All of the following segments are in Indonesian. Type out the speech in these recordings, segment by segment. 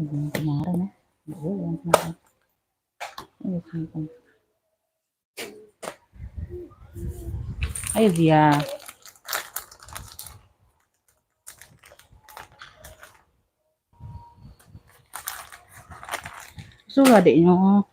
yang kemarin ya. Yang kemarin. Ayo Zia. Suruh adiknya.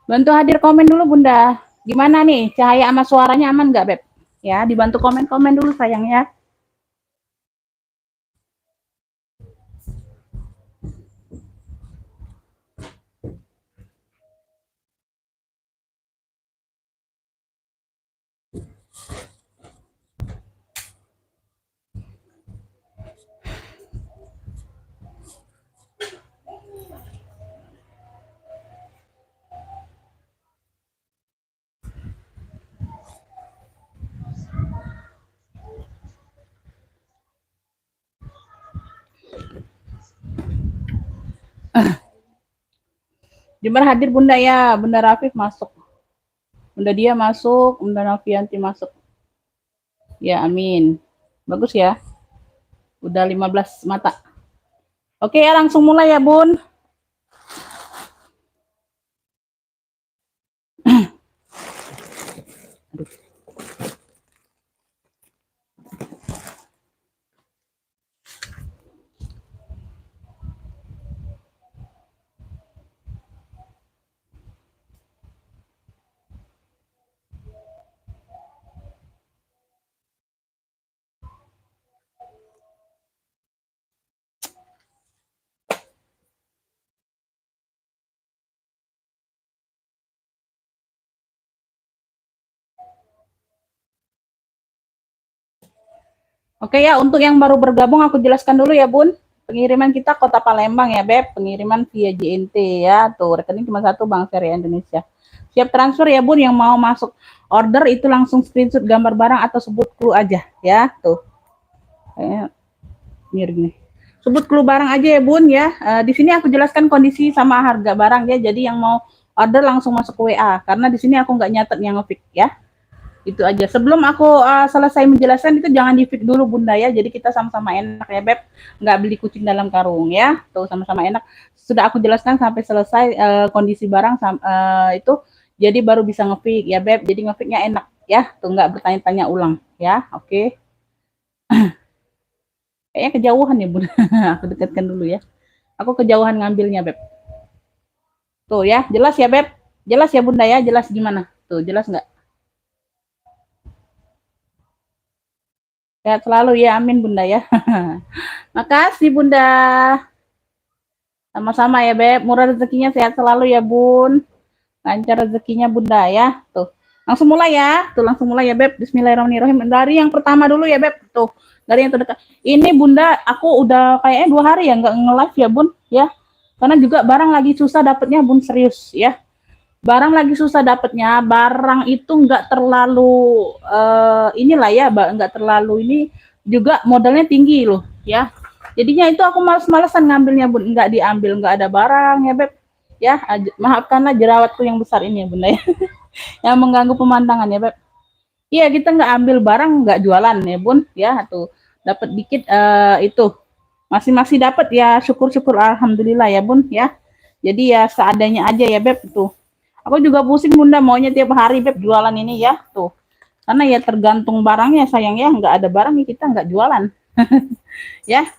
Bantu hadir komen dulu Bunda. Gimana nih cahaya sama suaranya aman nggak Beb? Ya dibantu komen-komen dulu sayang ya. Jember hadir Bunda ya, Bunda Rafif masuk. Bunda dia masuk, Bunda Novianti masuk. Ya, amin. Bagus ya. Udah 15 mata. Oke ya, langsung mulai ya, Bun. Oke ya, untuk yang baru bergabung aku jelaskan dulu ya, Bun. Pengiriman kita Kota Palembang ya, Beb. Pengiriman via JNT ya. Tuh, rekening cuma satu Bank Syariah Indonesia. Siap transfer ya, Bun. Yang mau masuk order itu langsung screenshot gambar barang atau sebut clue aja ya. Tuh. Mirip nih. Sebut clue barang aja ya, Bun ya. Di sini aku jelaskan kondisi sama harga barang ya. Jadi yang mau order langsung masuk ke WA karena di sini aku nggak nyatet yang nge-fix ya. Itu aja. Sebelum aku selesai menjelaskan itu jangan di-fix dulu Bunda ya. Jadi kita sama-sama enak ya Beb. Nggak beli kucing dalam karung ya. Tuh sama-sama enak. Sudah aku jelaskan sampai selesai kondisi barang itu. Jadi baru bisa nge-fix ya Beb. Jadi nge-fixnya enak ya. Tuh nggak bertanya-tanya ulang ya. Oke. Kayaknya kejauhan ya Bunda. Aku dekatkan dulu ya. Aku kejauhan ngambilnya Beb. Tuh ya. Jelas ya Beb. Jelas ya Bunda ya. Jelas gimana? Tuh jelas nggak? Sehat selalu ya, amin Bunda ya. Makasih Bunda. Sama-sama ya Beb, murah rezekinya sehat selalu ya Bun. Lancar rezekinya Bunda ya. Tuh. Langsung mulai ya. Tuh langsung mulai ya Beb. Bismillahirrahmanirrahim. Dari yang pertama dulu ya Beb. Tuh. Dari yang terdekat. Ini Bunda, aku udah kayaknya 2 hari ya nggak nge-live ya Bun ya. Karena juga barang lagi susah dapetnya Bun, serius ya. Barang lagi susah dapetnya, barang itu nggak terlalu inilah ya, nggak terlalu ini juga modalnya tinggi loh ya. Jadinya itu aku males-malesan ngambilnya Bun, nggak diambil, nggak ada barang ya Beb. Ya, maafkanlah jerawatku yang besar ini ya Bunda ya. Yang mengganggu pemandangan ya Beb. Iya, kita nggak ambil barang, nggak jualan ya Bun ya. Tuh dapat dikit itu masih dapat ya, syukur-syukur alhamdulillah ya Bun ya. Jadi ya seadanya aja ya Beb tuh. Aku juga pusing Bunda maunya tiap hari Beb jualan ini ya tuh. Karena ya tergantung barangnya sayang ya, nggak ada barang ya kita nggak jualan. Ya.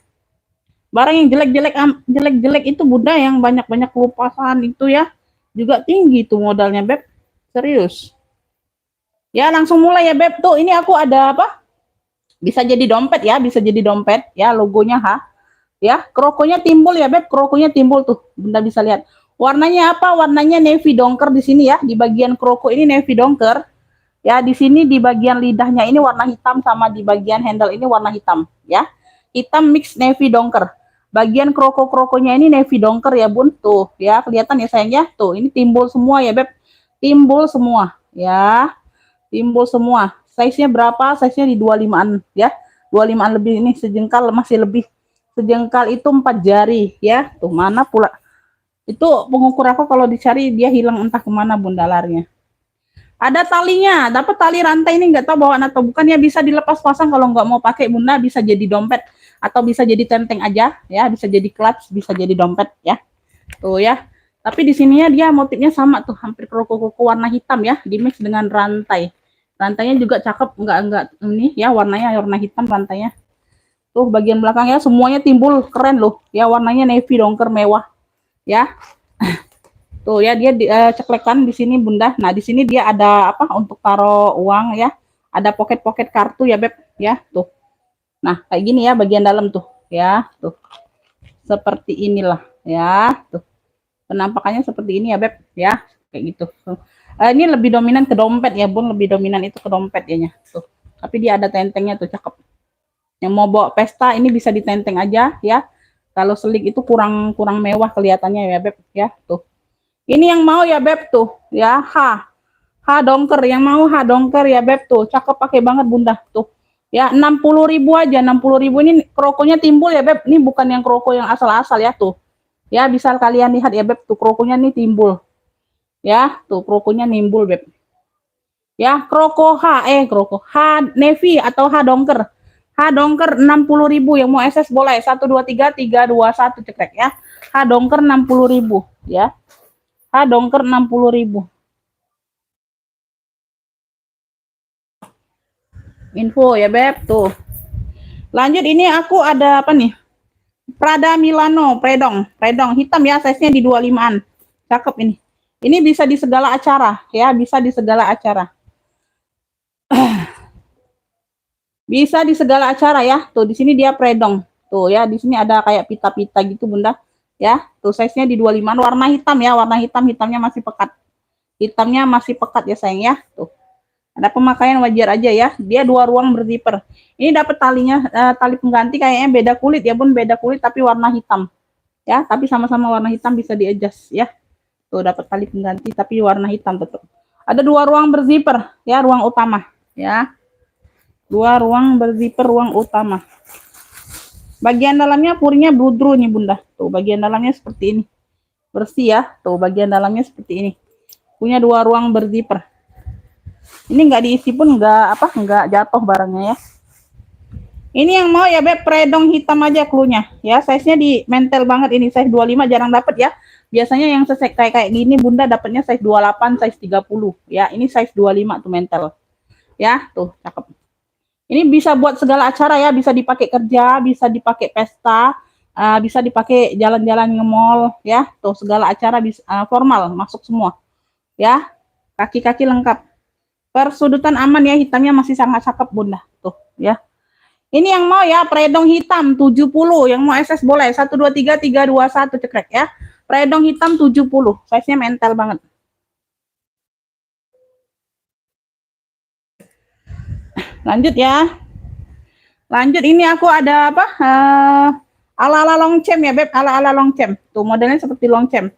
Barang yang jelek-jelek itu Bunda yang banyak-banyak kelupasan itu ya. Juga tinggi tuh modalnya Beb. Serius. Ya langsung mulai ya Beb tuh. Ini aku ada apa? Bisa jadi dompet ya, bisa jadi dompet ya logonya H. Ya, krokonya timbul ya Beb, krokonya timbul tuh. Bunda bisa lihat. Warnanya apa? Warnanya navy donker di sini ya. Di bagian kroko ini navy donker. Ya, di sini di bagian lidahnya ini warna hitam sama di bagian handle ini warna hitam ya. Hitam mix navy donker. Bagian kroko-krokonya ini navy donker ya, Bun. Tuh, ya, kelihatan ya sayang ya. Tuh, ini timbul semua ya, Beb. Timbul semua ya. Timbul semua. Size-nya berapa? Size-nya di 25-an ya. 25-an lebih, ini sejengkal masih lebih. Sejengkal itu 4 jari ya. Tuh, mana pula. Itu pengukur aku kalau dicari dia hilang entah kemana bundalarnya. Ada talinya, dapat tali rantai ini nggak tahu bawaan atau bukan ya, bisa dilepas pasang kalau nggak mau pakai bunda, bisa jadi dompet atau bisa jadi tenteng aja ya, bisa jadi clutch, bisa jadi dompet ya. Tuh ya. Tapi di sininya dia motifnya sama tuh, hampir kroko-kroko warna hitam ya, di mix dengan rantai. Rantainya juga cakep, enggak ini ya, warnanya warna hitam rantainya. Tuh bagian belakangnya semuanya timbul keren loh ya, warnanya navy donker mewah ya. Tuh ya, dia ceklekan di sini bunda. Nah di sini dia ada apa untuk taruh uang ya, ada pocket kartu ya beb ya. Tuh, nah kayak gini ya bagian dalam tuh ya. Tuh seperti inilah ya. Tuh penampakannya seperti ini ya beb ya, kayak gitu. Ini lebih dominan ke dompet ya bun, lebih dominan itu ke dompet ya. Tuh tapi dia ada tentengnya tuh, cakep. Yang mau bawa pesta ini bisa ditenteng aja ya. Kalau selik itu kurang mewah kelihatannya ya beb ya. Tuh ini yang mau ya beb tuh ya, H dongker, yang mau H dongker ya beb tuh, cakep, pakai banget bunda tuh ya. 60.000 aja, 60.000. Ini krokonya timbul ya beb, ini bukan yang kroko yang asal-asal ya. Tuh ya, bisa kalian lihat ya beb tuh, krokonya nih timbul ya. Tuh krokonya nimbul beb ya. Kroko H navy atau H dongker. H dongker 60.000, yang mau SS boleh 123 321 cekrek ya. H dongker 60.000 ya. H dongker 60.000. Info ya beb tuh. Lanjut, ini aku ada apa nih? Prada Milano, predong hitam ya, size-nya di 25-an. Cakep ini. Ini bisa di segala acara ya, bisa di segala acara. Bisa di segala acara ya. Tuh di sini dia predong. Tuh ya, di sini ada kayak pita-pita gitu bunda. Ya, tuh size-nya di 25-an, warna hitam ya, warna hitam, hitamnya masih pekat. Hitamnya masih pekat ya sayang ya. Tuh. Ada pemakaian wajar aja ya. Dia 2 ruang berzipper. Ini dapat talinya, tali pengganti kayaknya beda kulit ya bun, beda kulit tapi warna hitam. Ya, tapi sama-sama warna hitam, bisa di-adjust ya. Tuh dapat tali pengganti tapi warna hitam tetap. Ada 2 ruang berzipper ya, ruang utama ya. 2 ruang berzipper, ruang utama. Bagian dalamnya purinya bludru nih bunda. Tuh bagian dalamnya seperti ini. Bersih ya. Tuh bagian dalamnya seperti ini. Punya 2 ruang berzipper. Ini nggak diisi pun nggak jatuh barangnya ya. Ini yang mau ya beb, predong hitam aja cluenya ya. Size-nya di mentel banget ini, size 25 jarang dapat ya. Biasanya yang kayak gini bunda dapatnya size 28, size 30 ya. Ini size 25 tuh mentel. Ya, tuh cakep. Ini bisa buat segala acara ya, bisa dipakai kerja, bisa dipakai pesta, bisa dipakai jalan-jalan nge-mall ya. Tuh segala acara bisa formal masuk semua. Ya. Kaki-kaki lengkap. Persudutan aman ya, hitamnya masih sangat cakep bunda. Tuh ya. Ini yang mau ya, predong hitam 70, yang mau SS boleh 123 321 cekrek ya. Predong hitam 70, size-nya mental banget. Lanjut ya. Lanjut, ini aku ada apa? Ala-ala longcem ya beb, ala-ala longcem. Tuh modelnya seperti longcem.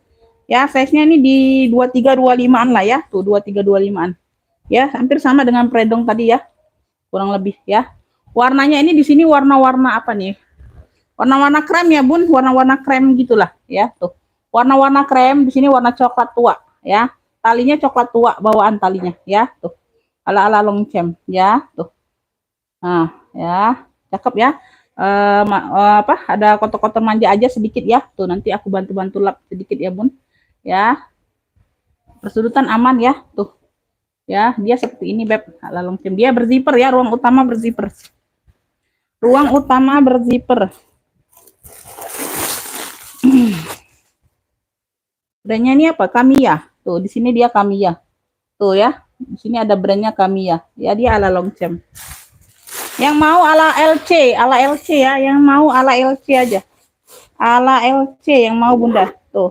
Ya, size-nya ini di 23 25-an lah ya. Tuh 23 25-an. Ya, hampir sama dengan predong tadi ya. Kurang lebih ya. Warnanya ini di sini warna-warna apa nih? Warna-warna krem ya bun, warna-warna krem gitulah ya. Tuh warna-warna krem, di sini warna coklat tua ya. Talinya coklat tua bawaan talinya ya. Tuh ala-ala longcem ya. Tuh nah ya, cakep ya. Apa, ada kotor-kotor manja aja sedikit ya. Tuh nanti aku bantu-bantu lap sedikit ya bun ya. Persudutan aman ya. Tuh ya, dia seperti ini beb, ala longcem. Dia berzipper ya, ruang utama berzipper. Ruang utama berzipper. Brandnya ini apa? Kamiya. Tuh di sini dia Kamiya. Tuh ya, di sini ada brandnya Kamiya. Ya, dia ala longcem. Yang mau ala LC ya. Yang mau ala LC aja. Ala LC yang mau bunda. Tuh.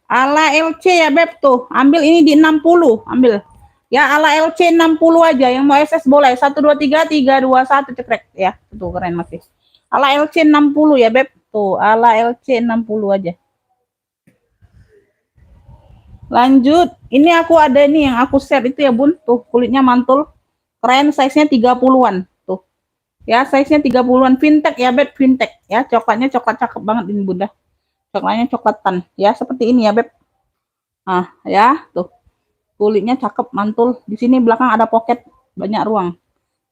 Ala LC ya Beb tuh. Ambil ini di 60, ambil. Ya ala LC 60 aja. Yang mau SS boleh. 1 2 3 3 2 1 cekrek ya. Tuh keren masih. Ala LC 60 ya Beb. Tuh, ala LC 60 aja. Lanjut. Ini aku ada nih yang aku share itu ya Bun. Tuh, kulitnya mantul. Keren, size-nya 30-an. Tuh. Ya, size-nya 30-an. Fintech ya Beb, fintech ya. Coklatnya coklat cakep banget ini Bunda. Coklatnya coklatan ya, seperti ini ya Beb. Nah, ya, tuh. Kulitnya cakep, mantul. Di sini belakang ada pocket, banyak ruang.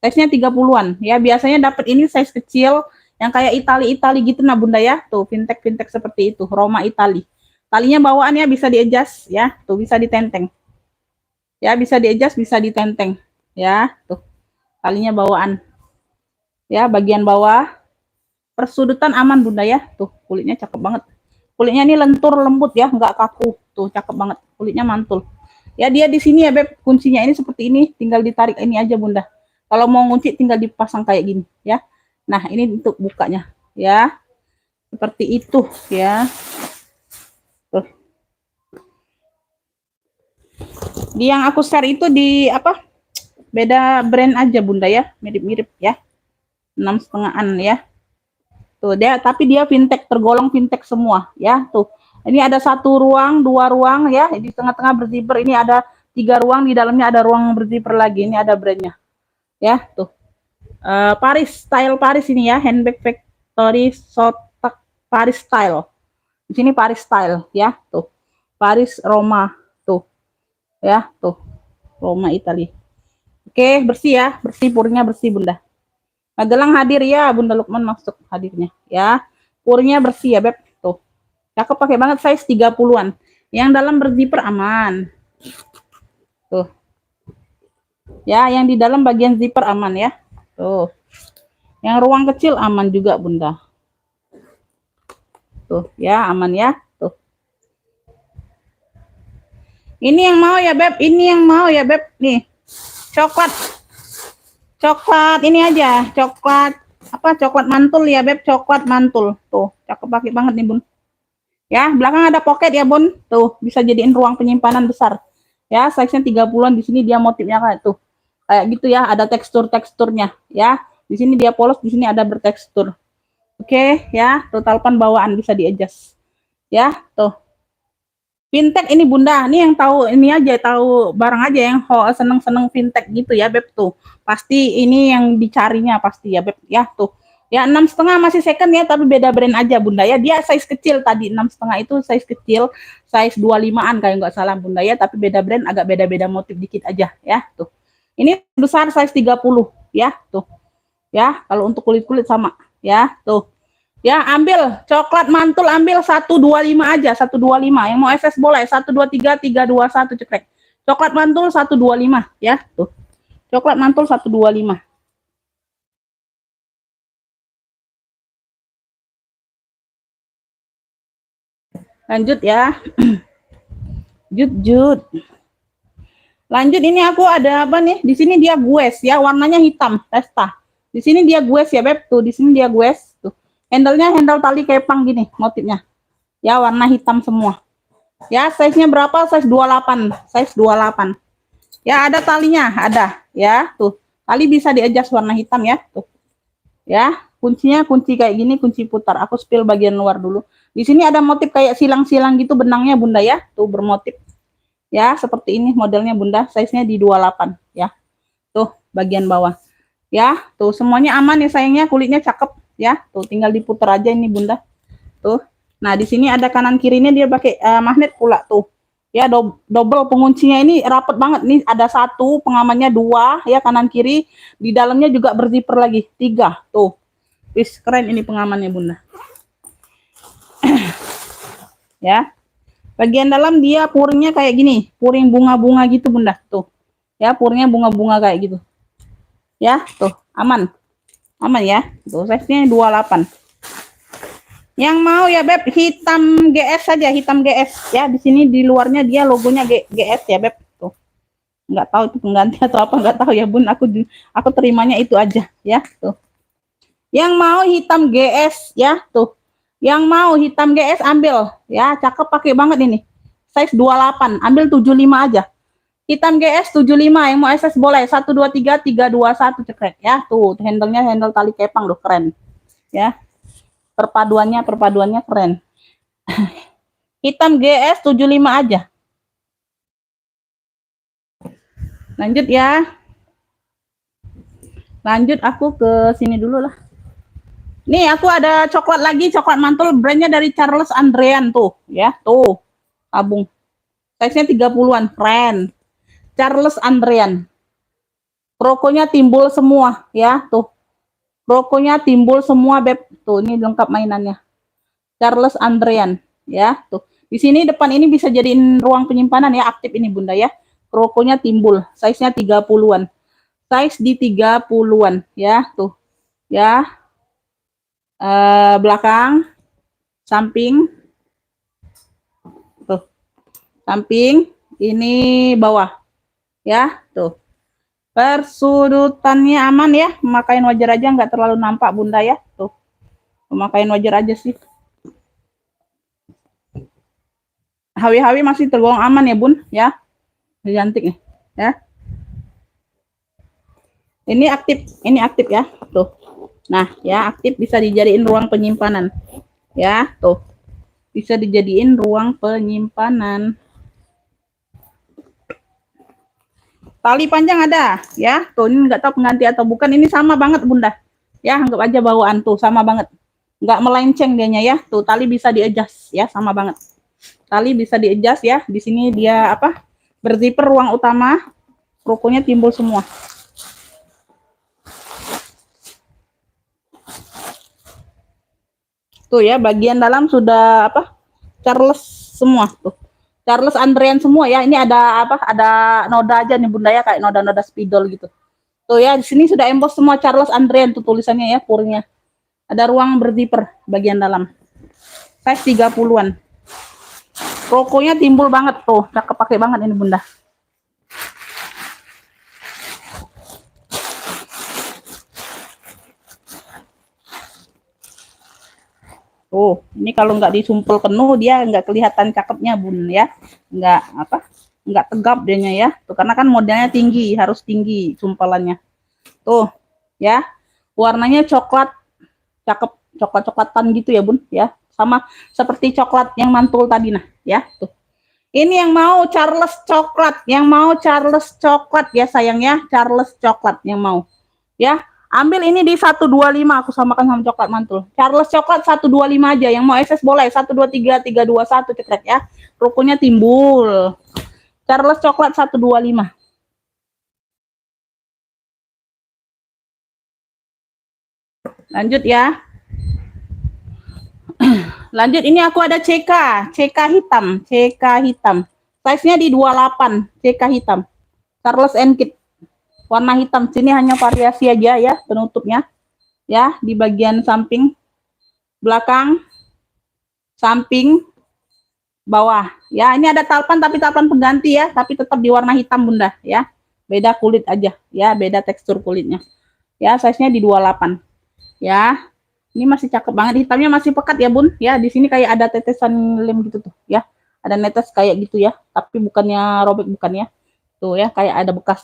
Size-nya 30-an. Ya, biasanya dapat ini size kecil yang kayak Itali gitu nah Bunda ya. Tuh, fintech seperti itu, Roma Itali. Talinya bawaannya bisa di-adjust ya. Tuh, bisa ditenteng. Ya, bisa di-adjust, bisa ditenteng. Ya, tuh. Talinya bawaan. Ya, bagian bawah. Persudutan aman Bunda ya. Tuh, kulitnya cakep banget. Kulitnya ini lentur lembut ya, nggak kaku. Tuh, cakep banget. Kulitnya mantul. Ya, dia di sini ya Beb. Kuncinya ini seperti ini, tinggal ditarik ini aja Bunda. Kalau mau ngunci tinggal dipasang kayak gini ya. Nah, ini untuk bukanya ya. Seperti itu ya. Tuh. Di yang aku share itu di apa? Beda brand aja Bunda ya, mirip-mirip ya. 6,5-an ya. Tuh dia, tapi dia fintech, tergolong fintech semua ya. Tuh. Ini ada 1 ruang, 2 ruang ya. Di tengah-tengah berzipper, ini ada 3 ruang, di dalamnya ada ruang berzipper lagi. Ini ada brandnya. Ya, tuh. Paris style Paris ini ya, handbag factory Sotak Paris style. Di sini Paris style ya, tuh. Paris Roma tuh. Ya, tuh. Roma Italia. Oke, bersih ya, bersih, purnya bersih Bunda. Magelang hadir ya, Bunda Lukman masuk hadirnya ya. Purnya bersih ya Beb, tuh. Cakep, pakai banget, size 30-an. Yang dalam berzipper aman. Tuh. Ya, yang di dalam bagian zipper aman ya. Tuh. Yang ruang kecil aman juga Bunda. Tuh, ya, aman ya. Tuh. Ini yang mau ya Beb, ini yang mau ya Beb. Nih. Coklat ini aja, coklat apa, coklat mantul ya Beb, coklat mantul. Tuh, cakep pakai banget nih Bun. Ya, belakang ada pocket ya Bun. Tuh, bisa jadiin ruang penyimpanan besar. Ya, size-nya 30-an, di sini dia motifnya kayak tuh. Kayak gitu ya, ada teksturnya ya. Di sini dia polos, di sini ada bertekstur. Oke, ya, total pan bawaan bisa di-adjust. Ya, tuh. Fintech ini Bunda, ini yang tahu ini aja, tahu barang aja yang seneng-seneng fintech gitu ya Beb tuh. Pasti ini yang dicarinya pasti ya Beb ya tuh. Ya 6,5 masih second ya, tapi beda brand aja Bunda ya. Dia size kecil tadi, 6,5 itu size kecil, size 25-an kayak nggak salah Bunda ya, tapi beda brand, agak beda-beda motif dikit aja ya tuh. Ini besar size 30 ya tuh. Ya, kalau untuk kulit-kulit sama ya tuh. Ya, ambil coklat mantul, ambil 125 aja, 125. Yang mau SS boleh, 1 2 3 3 2 1 cekrek. Coklat mantul 125 ya, tuh. Coklat mantul 125. Lanjut ya. Jut. Lanjut, ini aku ada apa nih? Di sini dia gues ya, warnanya hitam, testa. Di sini dia gues ya, Beb. Tuh, di sini dia gues, tuh. Handle-nya handle tali kepang gini motifnya. Ya, warna hitam semua. Ya, size-nya berapa? Size 28. Size 28. Ya, ada talinya, ada. Ya, tuh. Tali bisa di-adjust warna hitam ya, tuh. Ya, kuncinya kunci kayak gini, kunci putar. Aku spill bagian luar dulu. Di sini ada motif kayak silang-silang gitu benangnya Bunda ya. Tuh bermotif. Ya, seperti ini modelnya Bunda. Size-nya di 28 ya. Tuh, bagian bawah. Ya, tuh semuanya aman ya sayangnya, kulitnya cakep ya. Tuh tinggal diputar aja ini Bunda. Tuh. Nah, di sini ada kanan kirinya dia pakai magnet pula tuh. Ya, double penguncinya ini rapet banget nih. Ada 1, pengamannya 2 ya, kanan kiri. Di dalamnya juga berzipper lagi 3 tuh. Wis, keren ini pengamannya Bunda. Ya. Bagian dalam dia purnya kayak gini, puring bunga-bunga gitu Bunda. Tuh. Ya, purnya bunga-bunga kayak gitu. Ya, tuh, aman. Aman ya. Tuh, size-nya 28. Yang mau ya Beb, hitam GS saja, hitam GS ya. Di sini di luarnya dia logonya GS ya Beb. Tuh. Nggak tahu itu pengganti atau apa, nggak tahu ya Bun. Aku terimanya itu aja ya. Tuh. Yang mau hitam GS ya, tuh. Yang mau hitam GS ambil ya, cakep pakai banget ini. size 28, ambil 75 aja. Hitam GS 75, yang mau SS boleh. 1 2 3 3 2 1 cekrek ya. Tuh, handle-nya handle tali kepang loh, keren. Ya. Perpaduannya keren. Hitam GS 75 aja. Lanjut ya. Lanjut aku ke sini dulu lah. Nih aku ada coklat lagi, coklat mantul brandnya dari Charles Andrean tuh, ya. Tuh. Tabung. Size-nya 30-an, keren. Charles Andrean. Krokonya timbul semua, ya. Tuh. Krokonya timbul semua, Beb. Tuh, ini lengkap mainannya. Charles Andrean, ya. Tuh. Di sini depan ini bisa jadiin ruang penyimpanan ya, aktif ini Bunda ya. Krokonya timbul, size-nya 30-an. Size di 30-an, ya. Tuh. Ya. Belakang, samping, tuh, samping, ini bawah, ya, tuh, persudutannya aman ya, memakai wajar aja, nggak terlalu nampak Bunda ya, tuh, memakai wajar aja sih, hawi-hawi masih tergolong aman ya Bun, ya, cantik nih, ya, ini aktif ya, tuh. Nah, ya aktif bisa dijadiin ruang penyimpanan. Ya, tuh. Bisa dijadiin ruang penyimpanan. Tali panjang ada, ya. Tuh, ini nggak tahu pengganti atau bukan. Ini sama banget, Bunda. Ya, anggap aja bawaan tuh, sama banget. Nggak melenceng dianya ya. Tuh, tali bisa di-adjust ya, sama banget. Tali bisa di-adjust ya. Di sini dia apa? Berzipper ruang utama. Krokonya timbul semua. Tuh ya, bagian dalam sudah apa? Charles semua tuh. Charles Andrean semua ya. Ini ada apa? Ada noda aja nih Bunda ya, kayak noda-noda spidol gitu. Tuh ya, di sini sudah emboss semua Charles Andrean tuh tulisannya ya, purnya. Ada ruang berzipper bagian dalam. Size 30-an. Krokonya timbul banget tuh, cakep pakai banget ini Bunda. Tuh, ini kalau nggak disumpul penuh dia nggak kelihatan cakepnya Bun ya, nggak apa, nggak tegap dianya ya. Tuh karena kan modelnya tinggi, harus tinggi sumpelannya. Tuh, ya, warnanya coklat, cakep, coklat-coklatan gitu ya Bun ya, sama seperti coklat yang mantul tadi nah, ya. Tuh, ini yang mau Charles coklat, yang mau Charles coklat ya sayang ya, Charles coklat yang mau, ya. Ambil ini di 125, aku samakan sama coklat mantul. Charles coklat 125 aja, yang mau SS boleh 123 321 cekrek ya. Rukunya timbul. Charles coklat 125. Lanjut ya. Lanjut, ini aku ada CK hitam, CK hitam. Size-nya di 28, CK hitam. Charles Kit. Warna hitam, sini hanya variasi aja ya penutupnya. Ya, di bagian samping, belakang, samping, bawah. Ya, ini ada talpan tapi talpan pengganti ya, tapi tetap di warna hitam Bunda ya. Beda kulit aja ya, beda tekstur kulitnya. Ya, size-nya di 28. Ya. Ini masih cakep banget, hitamnya masih pekat ya Bun. Ya, di sini kayak ada tetesan lem gitu tuh ya. Ada netes kayak gitu ya, tapi bukannya robek bukan ya. Tuh ya, kayak ada bekas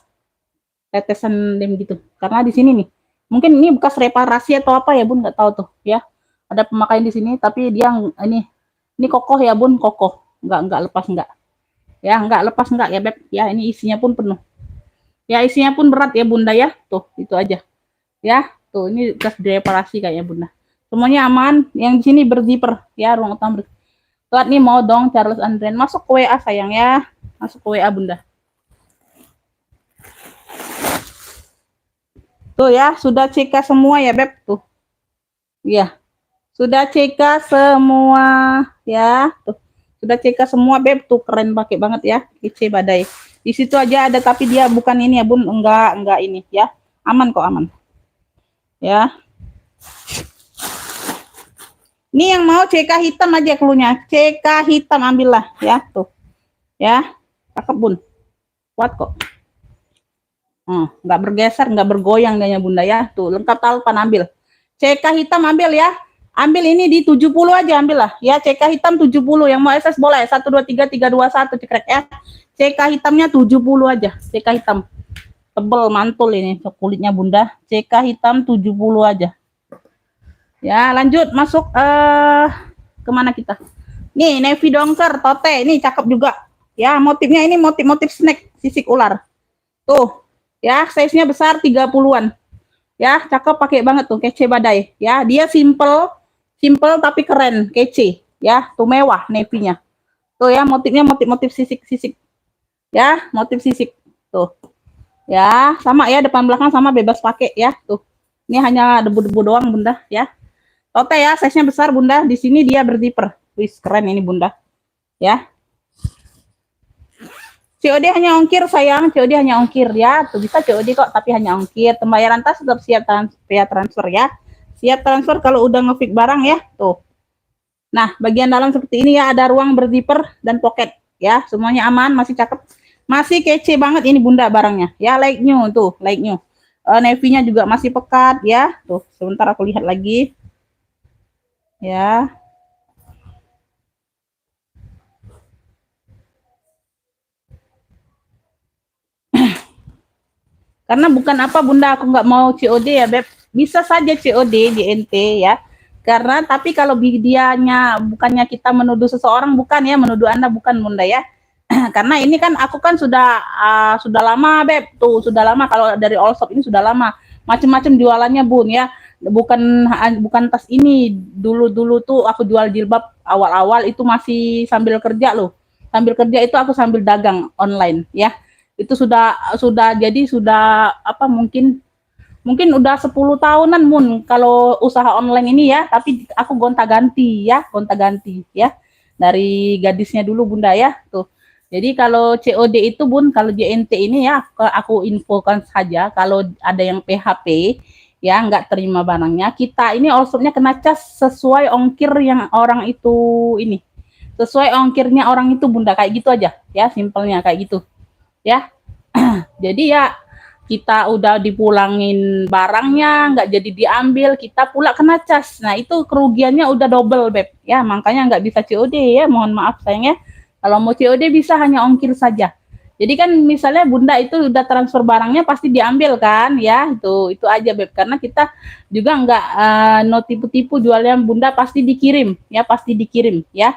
tetesan lem gitu. Karena di sini nih, mungkin ini bekas reparasi atau apa ya Bun, nggak tahu tuh ya. Ada pemakaian di sini, tapi dia ini kokoh ya Bun, kokoh, nggak lepas nggak. Ya, nggak lepas nggak ya Beb. Ya, ini isinya pun penuh. Ya, isinya pun berat ya Bunda ya. Tuh, itu aja. Ya, tuh ini bekas reparasi kayaknya Bunda. Semuanya aman. Yang di sini berzipper ya, ruang utama. Tuh nih mau dong Charles Andrean, masuk ke WA sayang ya. Masuk ke WA Bunda. Tuh ya, sudah CK semua ya Beb tuh. Iya. Sudah CK semua ya. Tuh. Sudah CK semua Beb tuh, keren pakai banget ya. IC badai. Di situ aja ada tapi dia bukan ini ya Bun, enggak ini ya. Aman kok, aman. Ya. Ini yang mau CK hitam aja klunya. CK hitam ambillah ya, tuh. Ya. Cakep Bun. Kuat kok. Nggak bergeser, nggak bergoyang dia Bunda ya. Tuh, lengkap talpan ambil. CK hitam ambil ya. Ambil ini di 70 aja, ambil lah. Ya, CK hitam 70. Yang mau SS boleh. 1, 2, 3, 3, 2, 1. Cekrek ya. CK hitamnya 70 aja. CK hitam. Tebel, mantul ini. Kulitnya bunda. CK hitam 70 aja. Ya, lanjut. Masuk. Kemana kita? Nih, navy donker. Tote. Ini cakep juga. Ya, motifnya ini motif-motif snake. Sisik ular. Tuh. Ya, size-nya besar 30-an. Ya, cakep, pakai banget tuh. Kece badai. Ya, dia simple tapi keren, kece, ya, tuh mewah navy-nya. Tuh ya, motifnya motif sisik-sisik. Ya, motif sisik. Tuh. Ya, sama ya, depan belakang sama, bebas pakai ya, tuh. Ini hanya debu-debu doang, Bunda, ya. Tote ya, size-nya besar, Bunda. Di sini dia berzipper. Wis, keren ini, Bunda. Ya. COD hanya ongkir, sayang. COD hanya ongkir ya. Tuh bisa COD kok, tapi hanya ongkir. Pembayaran tas tetap siap transfer ya. Siap transfer kalau udah ngefix barang ya. Tuh. Nah, bagian dalam seperti ini ya, ada ruang berzipper dan pocket ya. Semuanya aman, masih cakep. Masih kece banget ini Bunda barangnya. Ya, like new tuh, like new. Navy-nya juga masih pekat ya. Tuh, sebentar aku lihat lagi. Ya. Karena bukan apa Bunda, aku nggak mau COD ya, Beb. Bisa saja COD di NT ya. Karena tapi kalau dianya bukannya kita menuduh seseorang, bukan ya, menuduh Anda bukan Bunda ya. Karena ini kan aku kan sudah lama Beb, tuh sudah lama, kalau dari all shop ini sudah lama. Macam-macam jualannya Bun ya. Bukan tas ini. Dulu tuh aku jual jilbab awal-awal itu masih sambil kerja loh. Sambil kerja itu aku sambil dagang online ya. Itu sudah jadi sudah apa mungkin udah 10 tahunan Mun kalau usaha online ini ya, tapi aku gonta-ganti ya dari gadisnya dulu Bunda ya tuh. Jadi kalau COD itu Bun, kalau JNT ini ya aku infokan saja, kalau ada yang PHP ya nggak terima barangnya, kita ini all-shopnya kena cas sesuai ongkir yang orang itu ini, sesuai ongkirnya orang itu Bunda, kayak gitu aja ya, simpelnya kayak gitu ya. Jadi ya kita udah dipulangin barangnya, nggak jadi diambil, kita pula kena cas. Nah itu kerugiannya udah double Beb ya, makanya nggak bisa COD ya, mohon maaf sayangnya. Kalau mau COD bisa hanya ongkir saja. Jadi kan misalnya Bunda itu udah transfer barangnya pasti diambil kan ya, itu aja Beb, karena kita juga nggak no tipu-tipu jualnya Bunda, pasti dikirim ya, pasti dikirim ya.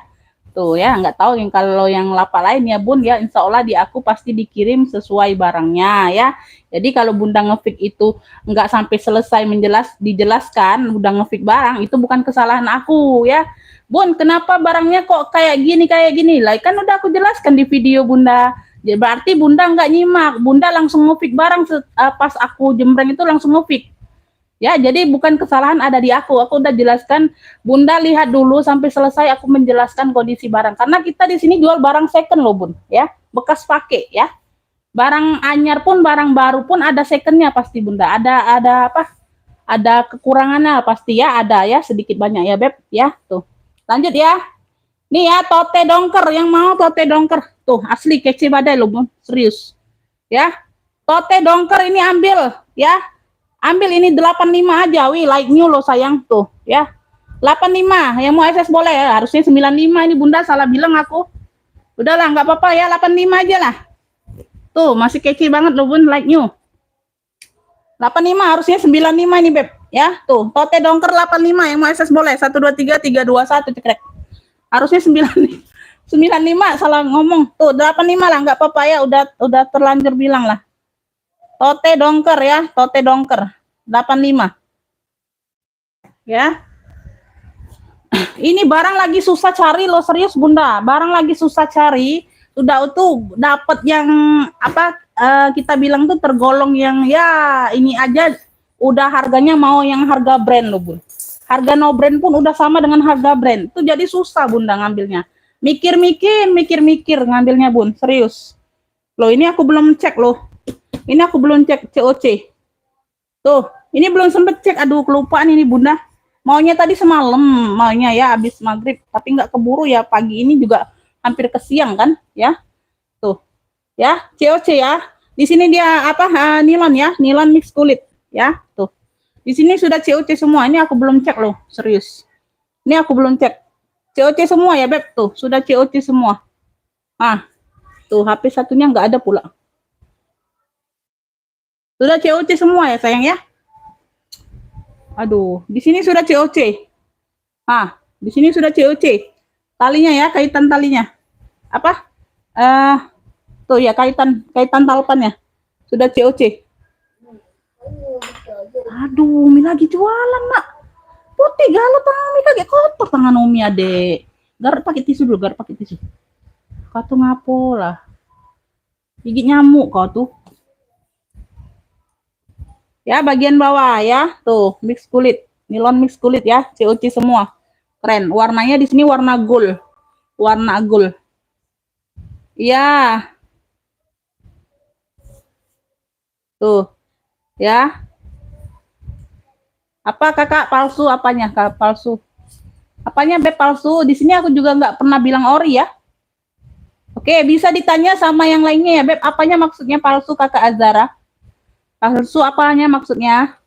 Tuh ya, nggak tahu yang kalau yang lapak lain ya Bun ya, insya Allah di aku pasti dikirim sesuai barangnya ya. Jadi kalau Bunda ngefix itu nggak sampai selesai dijelaskan, udah ngefix barang, itu bukan kesalahan aku ya. Bun, kenapa barangnya kok kayak gini lah, kan udah aku jelaskan di video Bunda. Jadi berarti Bunda nggak nyimak, Bunda langsung ngefix barang pas aku jembreng itu langsung ngefix. Ya, jadi bukan kesalahan ada di aku. Aku udah jelaskan, Bunda lihat dulu sampai selesai aku menjelaskan kondisi barang. Karena kita di sini jual barang second loh, Bun, ya. Bekas pakai ya. Barang anyar pun, barang baru pun ada secondnya pasti Bunda. Ada apa? Ada kekurangannya pasti ya, ada ya, sedikit banyak ya, Beb, ya. Tuh. Lanjut ya. Nih ya, tote dongker, yang mau tote dongker. Tuh, asli kece badai loh, Bun. Serius. Ya. Tote dongker ini ambil, ya. Ambil ini 85 aja, wih, like new loh sayang, tuh, ya. 85, yang mau SS boleh ya, harusnya 95 ini Bunda, salah bilang aku. Udahlah, nggak apa-apa ya, 85 aja lah. Tuh, masih kece banget loh Bun, like new. 85, harusnya 95 ini Beb, ya. Tuh, tote dongker 85, yang mau SS boleh, 1, 2, 3, 3, 2, 1, cekrek. Harusnya 95, salah ngomong. Tuh, 85 lah, nggak apa-apa ya, udah terlanjur bilang lah. Tote dongker ya, tote dongker 85. Ya. Ini barang lagi susah cari loh, serius Bunda. Barang lagi susah cari. Sudah itu dapat yang apa kita bilang tuh tergolong yang ya ini aja udah harganya mau yang harga brand loh, Bun. Harga no brand pun udah sama dengan harga brand. Itu jadi susah Bunda ngambilnya. Mikir-mikir ngambilnya, Bun. Serius. Loh, ini aku belum cek loh. Ini aku belum cek COC. Tuh, ini belum sempet cek. Aduh, kelupaan ini Bunda. Maunya tadi semalam, maunya ya habis maghrib. Tapi nggak keburu ya, pagi ini juga hampir ke siang kan, ya. Tuh, ya, COC ya. Di sini dia apa? Nilon ya, nilon mix kulit, ya. Tuh, di sini sudah COC semua. Ini aku belum cek loh, serius. Ini aku belum cek. COC semua ya, Beb. Tuh, sudah COC semua. Ah, tuh HP satunya nggak ada pula. Sudah COC semua ya, sayang ya. Aduh, di sini sudah COC. Ah, di sini sudah COC. Talinya ya, kaitan talinya. Apa? Tuh ya, kaitan talpannya. Sudah COC. Aduh, Umi lagi jualan, Nak. Putih galau tangan Umi kayak kotor tangan Umi, Adek. Garap pakai tisu dulu, garap pakai tisu. Kau tuh ngapo lah. Gigit nyamuk kau tuh. Ya, bagian bawah ya. Tuh, mix kulit. Nilon mix kulit ya, COC semua. Keren. Warnanya di sini warna gold. Warna gold. Iya. Tuh. Ya. Apa Kakak palsu apanya? Kak palsu. Apanya Beb palsu? Di sini aku juga nggak pernah bilang ori ya. Oke, bisa ditanya sama yang lainnya ya Beb. Apanya maksudnya palsu Kakak Azara? Palsu apanya maksudnya?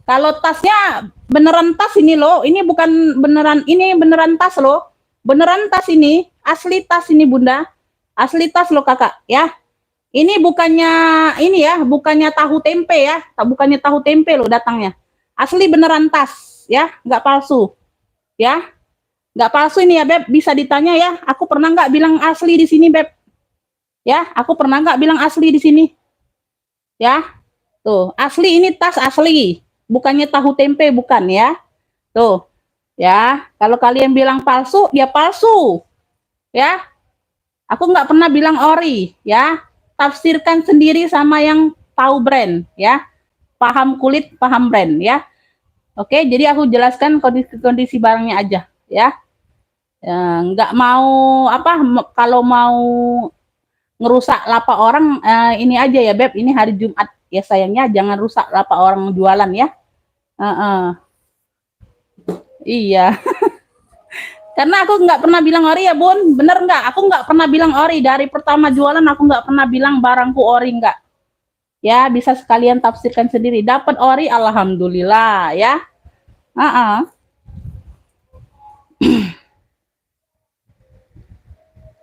Kalau tasnya beneran tas ini loh, ini bukan beneran, ini beneran tas loh. Beneran tas ini, asli tas ini Bunda. Asli tas loh Kakak ya. Ini bukannya ini ya, bukannya tahu tempe ya. Bukannya tahu tempe loh datangnya. Asli beneran tas ya, nggak palsu. Ya. Nggak palsu ini ya Beb, bisa ditanya ya. Aku pernah nggak bilang asli di sini Beb? Ya, aku pernah nggak bilang asli di sini? Ya, tuh asli ini tas asli, bukannya tahu tempe bukan ya. Tuh, ya. Kalau kalian bilang palsu, ya palsu. Ya, aku nggak pernah bilang ori. Ya, tafsirkan sendiri sama yang tahu brand. Ya, paham kulit, paham brand. Ya, oke. Jadi aku jelaskan kondisi barangnya aja. Ya. Nggak mau apa kalau mau ngerusak lapak orang ini aja ya Beb, ini hari Jumat ya sayangnya, jangan rusak lapak orang jualan ya. Iya. Karena aku nggak pernah bilang ori ya Bun, bener nggak? Aku nggak pernah bilang ori, dari pertama jualan aku nggak pernah bilang barangku ori, nggak. Ya bisa sekalian tafsirkan sendiri, dapat ori alhamdulillah ya.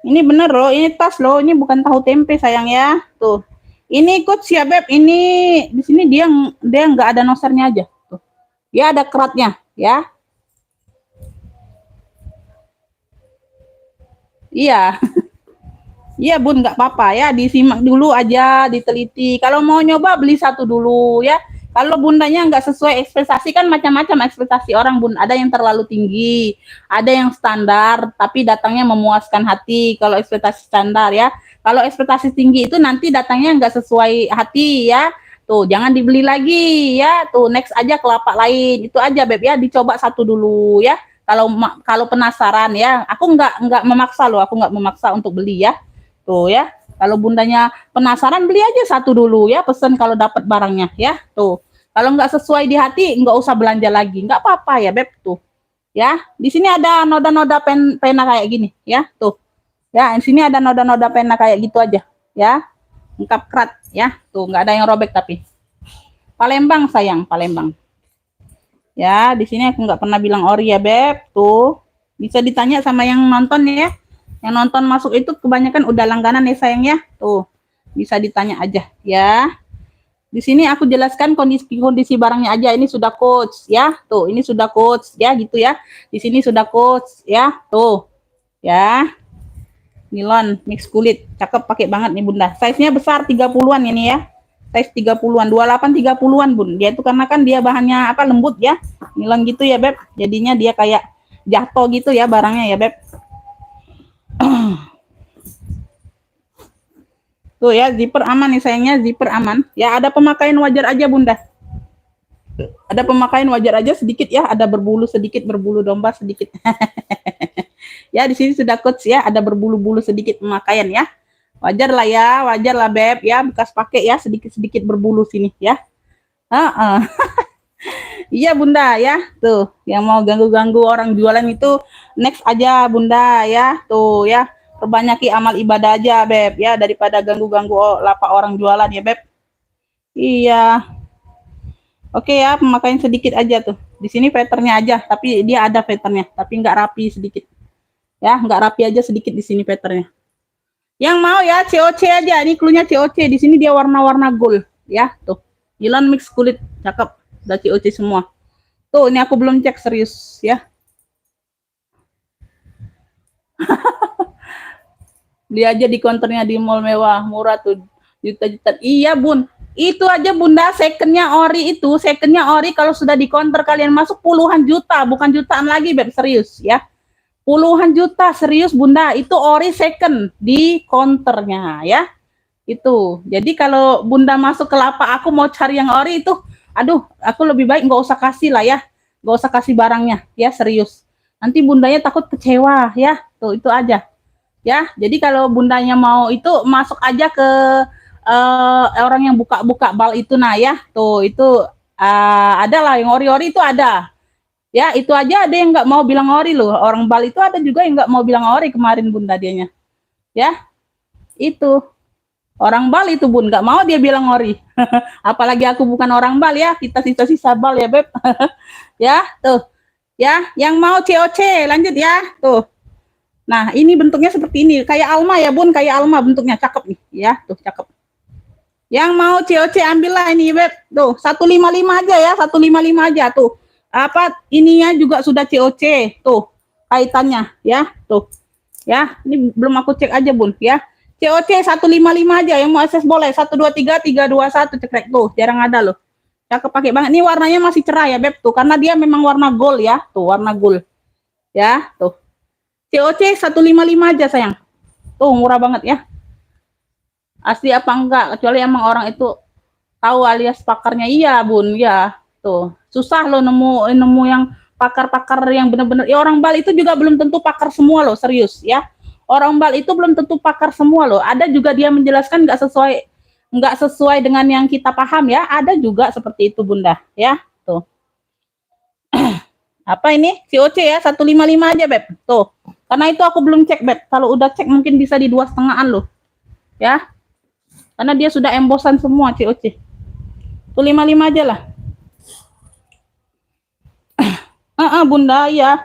Ini bener loh, ini tas loh, ini bukan tahu tempe sayang ya. Tuh. Ini ikut ya Beb, ini di sini dia nggak ada nosernya aja. Tuh. Dia ada keratnya ya. Iya. Iya Bun, nggak apa-apa ya, disimak dulu aja, diteliti. Kalau mau nyoba beli satu dulu ya. Kalau bundanya nggak sesuai ekspektasi, kan macam-macam ekspektasi orang Bun. Ada yang terlalu tinggi, ada yang standar, tapi datangnya memuaskan hati. Kalau ekspektasi standar ya. Kalau ekspektasi tinggi itu nanti datangnya nggak sesuai hati ya. Tuh, jangan dibeli lagi ya. Tuh, next aja ke lapak lain. Itu aja Beb ya, dicoba satu dulu ya. Kalau penasaran ya, aku nggak memaksa loh, aku nggak memaksa untuk beli ya. Tuh ya, kalau bundanya penasaran beli aja satu dulu ya, pesen kalau dapat barangnya ya. Tuh, kalau nggak sesuai di hati nggak usah belanja lagi, nggak apa-apa ya Beb tuh. Ya, di sini ada noda-noda pena kayak gini ya, tuh. Ya, di sini ada noda-noda pena kayak gitu aja ya. Lengkap kerat ya, tuh nggak ada yang robek tapi. Palembang sayang, Palembang. Ya, di sini aku nggak pernah bilang ori ya Beb, tuh. Bisa ditanya sama yang nonton ya. Yang nonton masuk itu kebanyakan udah langganan ya sayang ya. Tuh, bisa ditanya aja ya. Di sini aku jelaskan kondisi barangnya aja. Ini sudah coach ya. Tuh, ini sudah coach ya gitu ya. Di sini sudah coach ya. Tuh. Ya. Nilon mix kulit. Cakep pakai banget nih Bunda. Size-nya besar 30-an ini ya. Size 30-an, 28 30-an Bun. Dia itu karena kan dia bahannya apa lembut ya. Nilon gitu ya Beb. Jadinya dia kayak jatuh gitu ya barangnya ya Beb. Tuh ya, zipper aman nih sayangnya, zipper aman. Ya, ada pemakaian wajar aja Bunda. Ada pemakaian wajar aja sedikit ya, ada berbulu sedikit, berbulu domba sedikit. Ya, di sini sudah coach ya, ada berbulu-bulu sedikit pemakaian ya. Wajar lah ya, wajar lah Beb ya, bekas pakai ya, sedikit-sedikit berbulu sini ya. Iya Bunda ya, tuh yang mau ganggu-ganggu orang jualan itu next aja Bunda ya, tuh ya. Perbanyaki amal ibadah aja Beb ya, daripada ganggu-ganggu lapak orang jualan ya Beb. Iya. Oke ya, pemakaian sedikit aja tuh. Di sini patternnya aja, tapi dia ada patternnya, tapi nggak rapi sedikit. Ya, nggak rapi aja sedikit di sini patternnya. Yang mau ya COC aja, ini cluenya COC. Di sini dia warna-warna gold, ya tuh. Nilon mix kulit, cakep. Udah COC semua. Tuh, ini aku belum cek serius ya. Dia aja di counternya di mall mewah, murah tuh. Juta-juta. Iya, Bun. Itu aja Bunda, secondnya ori itu, secondnya ori kalau sudah di counter kalian masuk puluhan juta, bukan jutaan lagi, Beb, serius ya. Puluhan juta, serius Bunda, itu ori second di counternya ya. Itu. Jadi kalau Bunda masuk ke lapak aku mau cari yang ori itu, aduh, aku lebih baik nggak usah kasih lah ya. Nggak usah kasih barangnya, ya serius. Nanti bundanya takut kecewa ya. Tuh, itu aja. Ya, jadi kalau bundanya mau itu masuk aja ke orang yang buka-buka bal itu nah ya. Tuh, itu ada lah yang ori-ori itu ada. Ya, itu aja ada yang nggak mau bilang ori loh. Orang bal itu ada juga yang nggak mau bilang ori kemarin bunda dianya. Ya, itu. Orang Bali itu Bun, nggak mau dia bilang ori. Apalagi aku bukan orang Bali ya, kita sisa-sisa Bal ya Beb. Ya, tuh. Ya, yang mau COC, lanjut ya. Tuh. Nah, ini bentuknya seperti ini. Kayak Alma ya Bun, kayak Alma bentuknya. Cakep nih. Ya, tuh cakep. Yang mau COC ambillah ini Beb. Tuh, 155 aja ya, 155 aja tuh. Apa ininya juga sudah COC. Tuh, kaitannya ya. Tuh. Ya, ini belum aku cek aja Bun ya. COC 155 aja yang mau akses boleh 123 321 cekrek tuh jarang ada loh. Cakep pakai banget. Ini warnanya masih cerah ya Beb tuh karena dia memang warna gold ya. Tuh warna gold. Ya, tuh. COC 155 aja sayang. Tuh murah banget ya. Asli apa enggak kecuali emang orang itu tahu alias pakarnya iya Bun ya. Tuh. Susah loh nemu yang pakar-pakar yang benar-benar ya orang Bali itu juga belum tentu pakar semua loh serius ya. Orang Bal itu belum tentu pakar semua loh. Ada juga dia menjelaskan nggak sesuai dengan yang kita paham ya. Ada juga seperti itu Bunda ya. Tuh. Apa ini? COC ya 155 aja Beb. Tuh. Karena itu aku belum cek Beb. Kalau udah cek mungkin bisa di 2,5-an loh. Ya. Karena dia sudah embosan semua COC. Tuh 55 aja lah. Bunda ya.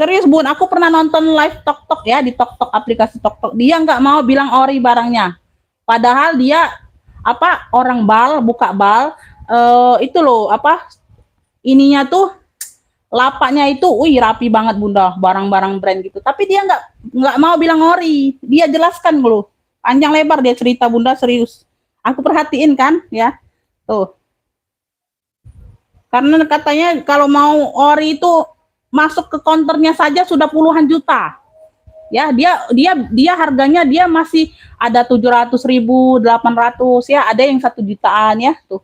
Serius Bun, aku pernah nonton live Tok ya di Tok aplikasi Tok. Dia nggak mau bilang ori barangnya. Padahal dia apa orang bal buka bal itu loh apa ininya tuh lapaknya itu, wih rapi banget Bunda, barang-barang brand gitu. Tapi dia nggak mau bilang ori. Dia jelaskan loh, panjang lebar dia cerita Bunda serius. Aku perhatiin kan ya, tuh. Karena katanya kalau mau ori itu masuk ke counternya saja sudah puluhan juta. Ya, dia harganya dia masih ada 700.000, 800 ya, ada yang 1 jutaan ya, tuh.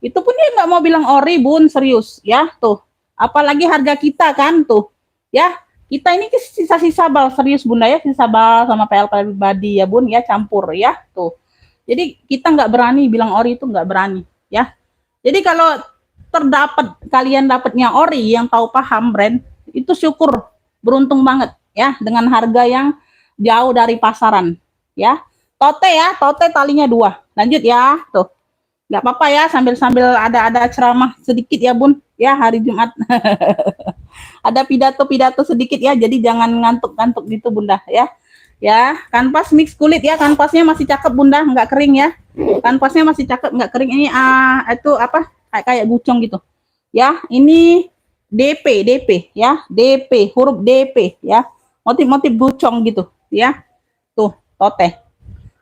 Itu pun dia nggak mau bilang ori Bun, serius ya, tuh. Apalagi harga kita kan tuh. Ya, kita ini sisa-sisa bal serius Bunda ya, sisa bal sama PL pribadi ya Bun ya, campur ya, tuh. Jadi kita nggak berani bilang ori itu nggak berani ya. Jadi kalau kalian dapatnya ori yang tahu paham brand itu syukur beruntung banget ya dengan harga yang jauh dari pasaran ya. Tote talinya 2. Lanjut ya tuh, nggak apa-apa ya sambil ada ceramah sedikit ya Bun ya hari Jumat. Ada pidato sedikit ya, jadi jangan ngantuk-ngantuk gitu Bunda ya. Ya, kanvas mix kulit ya, kanvasnya masih cakep Bunda, nggak kering ya. Kanvasnya masih cakep, nggak kering. Ini itu apa? Kayak gucong gitu. Ya, ini DP ya, DP huruf DP ya. Motif-motif gucong gitu ya. Tuh, tote.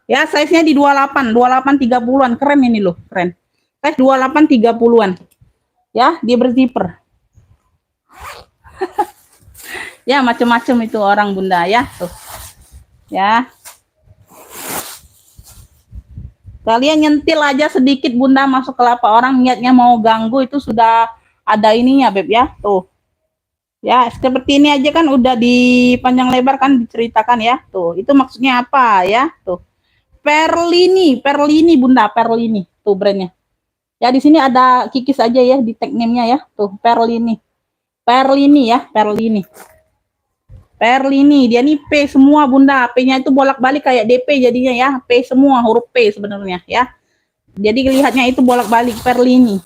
Ya, size-nya di 28 30-an. Keren ini loh, keren. Size 28 30-an. Ya, dia berzipper. Ya, macam-macam itu orang Bunda ya, tuh. Ya. Kalian nyentil aja sedikit Bunda masuk ke lapak orang niatnya mau ganggu itu sudah ada ininya Beb ya. Tuh. Ya, seperti ini aja kan udah di panjang lebar kan diceritakan ya. Tuh, itu maksudnya apa ya? Tuh. Perlini Bunda, Perlini. Tuh brandnya. Ya, di sini ada kikis aja ya di tag name-nya ya. Tuh, Perlini ya, Perlini, dia nih P semua Bunda, P-nya itu bolak-balik kayak DP jadinya ya, P semua, huruf P sebenarnya ya. Jadi lihatnya itu bolak-balik Perlini.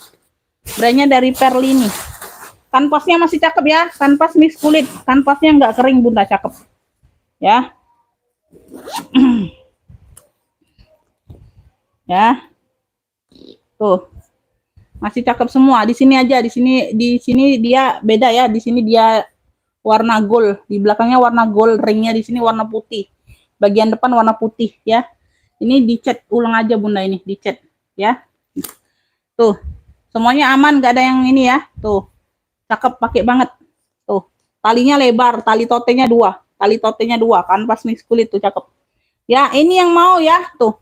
Brandnya dari Perlini. Kanvasnya masih cakep ya, kanvas mix kulit, kanvasnya nggak kering bunda, cakep ya. Ya, tuh masih cakep semua. Di sini aja, di sini dia beda ya. Di sini dia warna gold, di belakangnya warna gold, ringnya di sini warna putih, bagian depan warna putih ya. Ini dicat ulang aja bunda, ini dicat ya. Tuh semuanya aman, nggak ada yang ini ya. Tuh cakep, pakai banget. Tuh talinya lebar, tali totenya dua, kanvas mix kulit tuh, cakep ya. Ini yang mau ya, tuh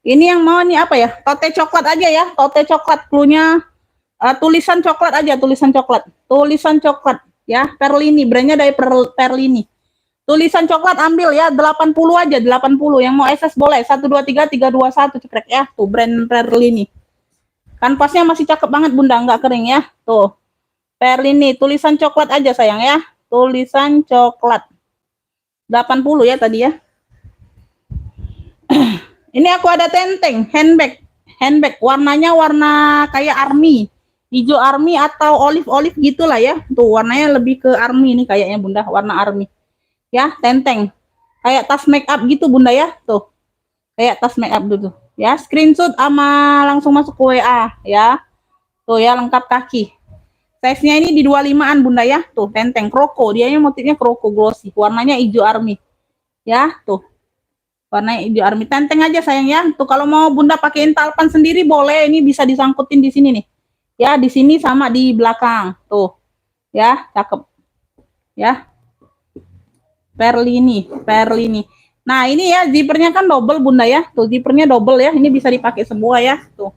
ini yang mau nih apa ya, tote coklat aja ya, tote coklat, cluenya tulisan coklat aja, tulisan coklat ya. Perlini, brandnya dari Perlini. Tulisan coklat ambil ya, 80 aja, 80. Yang mau SS boleh, 123 321 cekrek ya. Tuh brand Perlini. Kanvasnya masih cakep banget bunda, nggak kering ya. Tuh Perlini, tulisan coklat aja sayang ya. Tulisan coklat. 80 ya tadi ya. Ini aku ada tenteng, handbag. Warnanya warna kayak army, hijau army atau olive gitulah ya. Tuh warnanya lebih ke army nih kayaknya bunda, warna army. Ya, tenteng. Kayak tas make up gitu bunda ya. Tuh. Kayak tas make up dulu. Ya, screenshot sama langsung masuk ke WA ya. Tuh ya, lengkap kaki. Size-nya ini di 25-an bunda ya. Tuh, tenteng kroko. Dianya motifnya kroko glossy. Warnanya hijau army. Ya, tuh. Warna hijau army, tenteng aja sayang ya. Tuh kalau mau bunda pakein talpan sendiri boleh, ini bisa disangkutin di sini nih ya, di sini sama di belakang tuh ya, cakep ya. Perlini. Nah ini ya, zippernya kan double bunda ya, tuh zippernya double ya, ini bisa dipakai semua ya tuh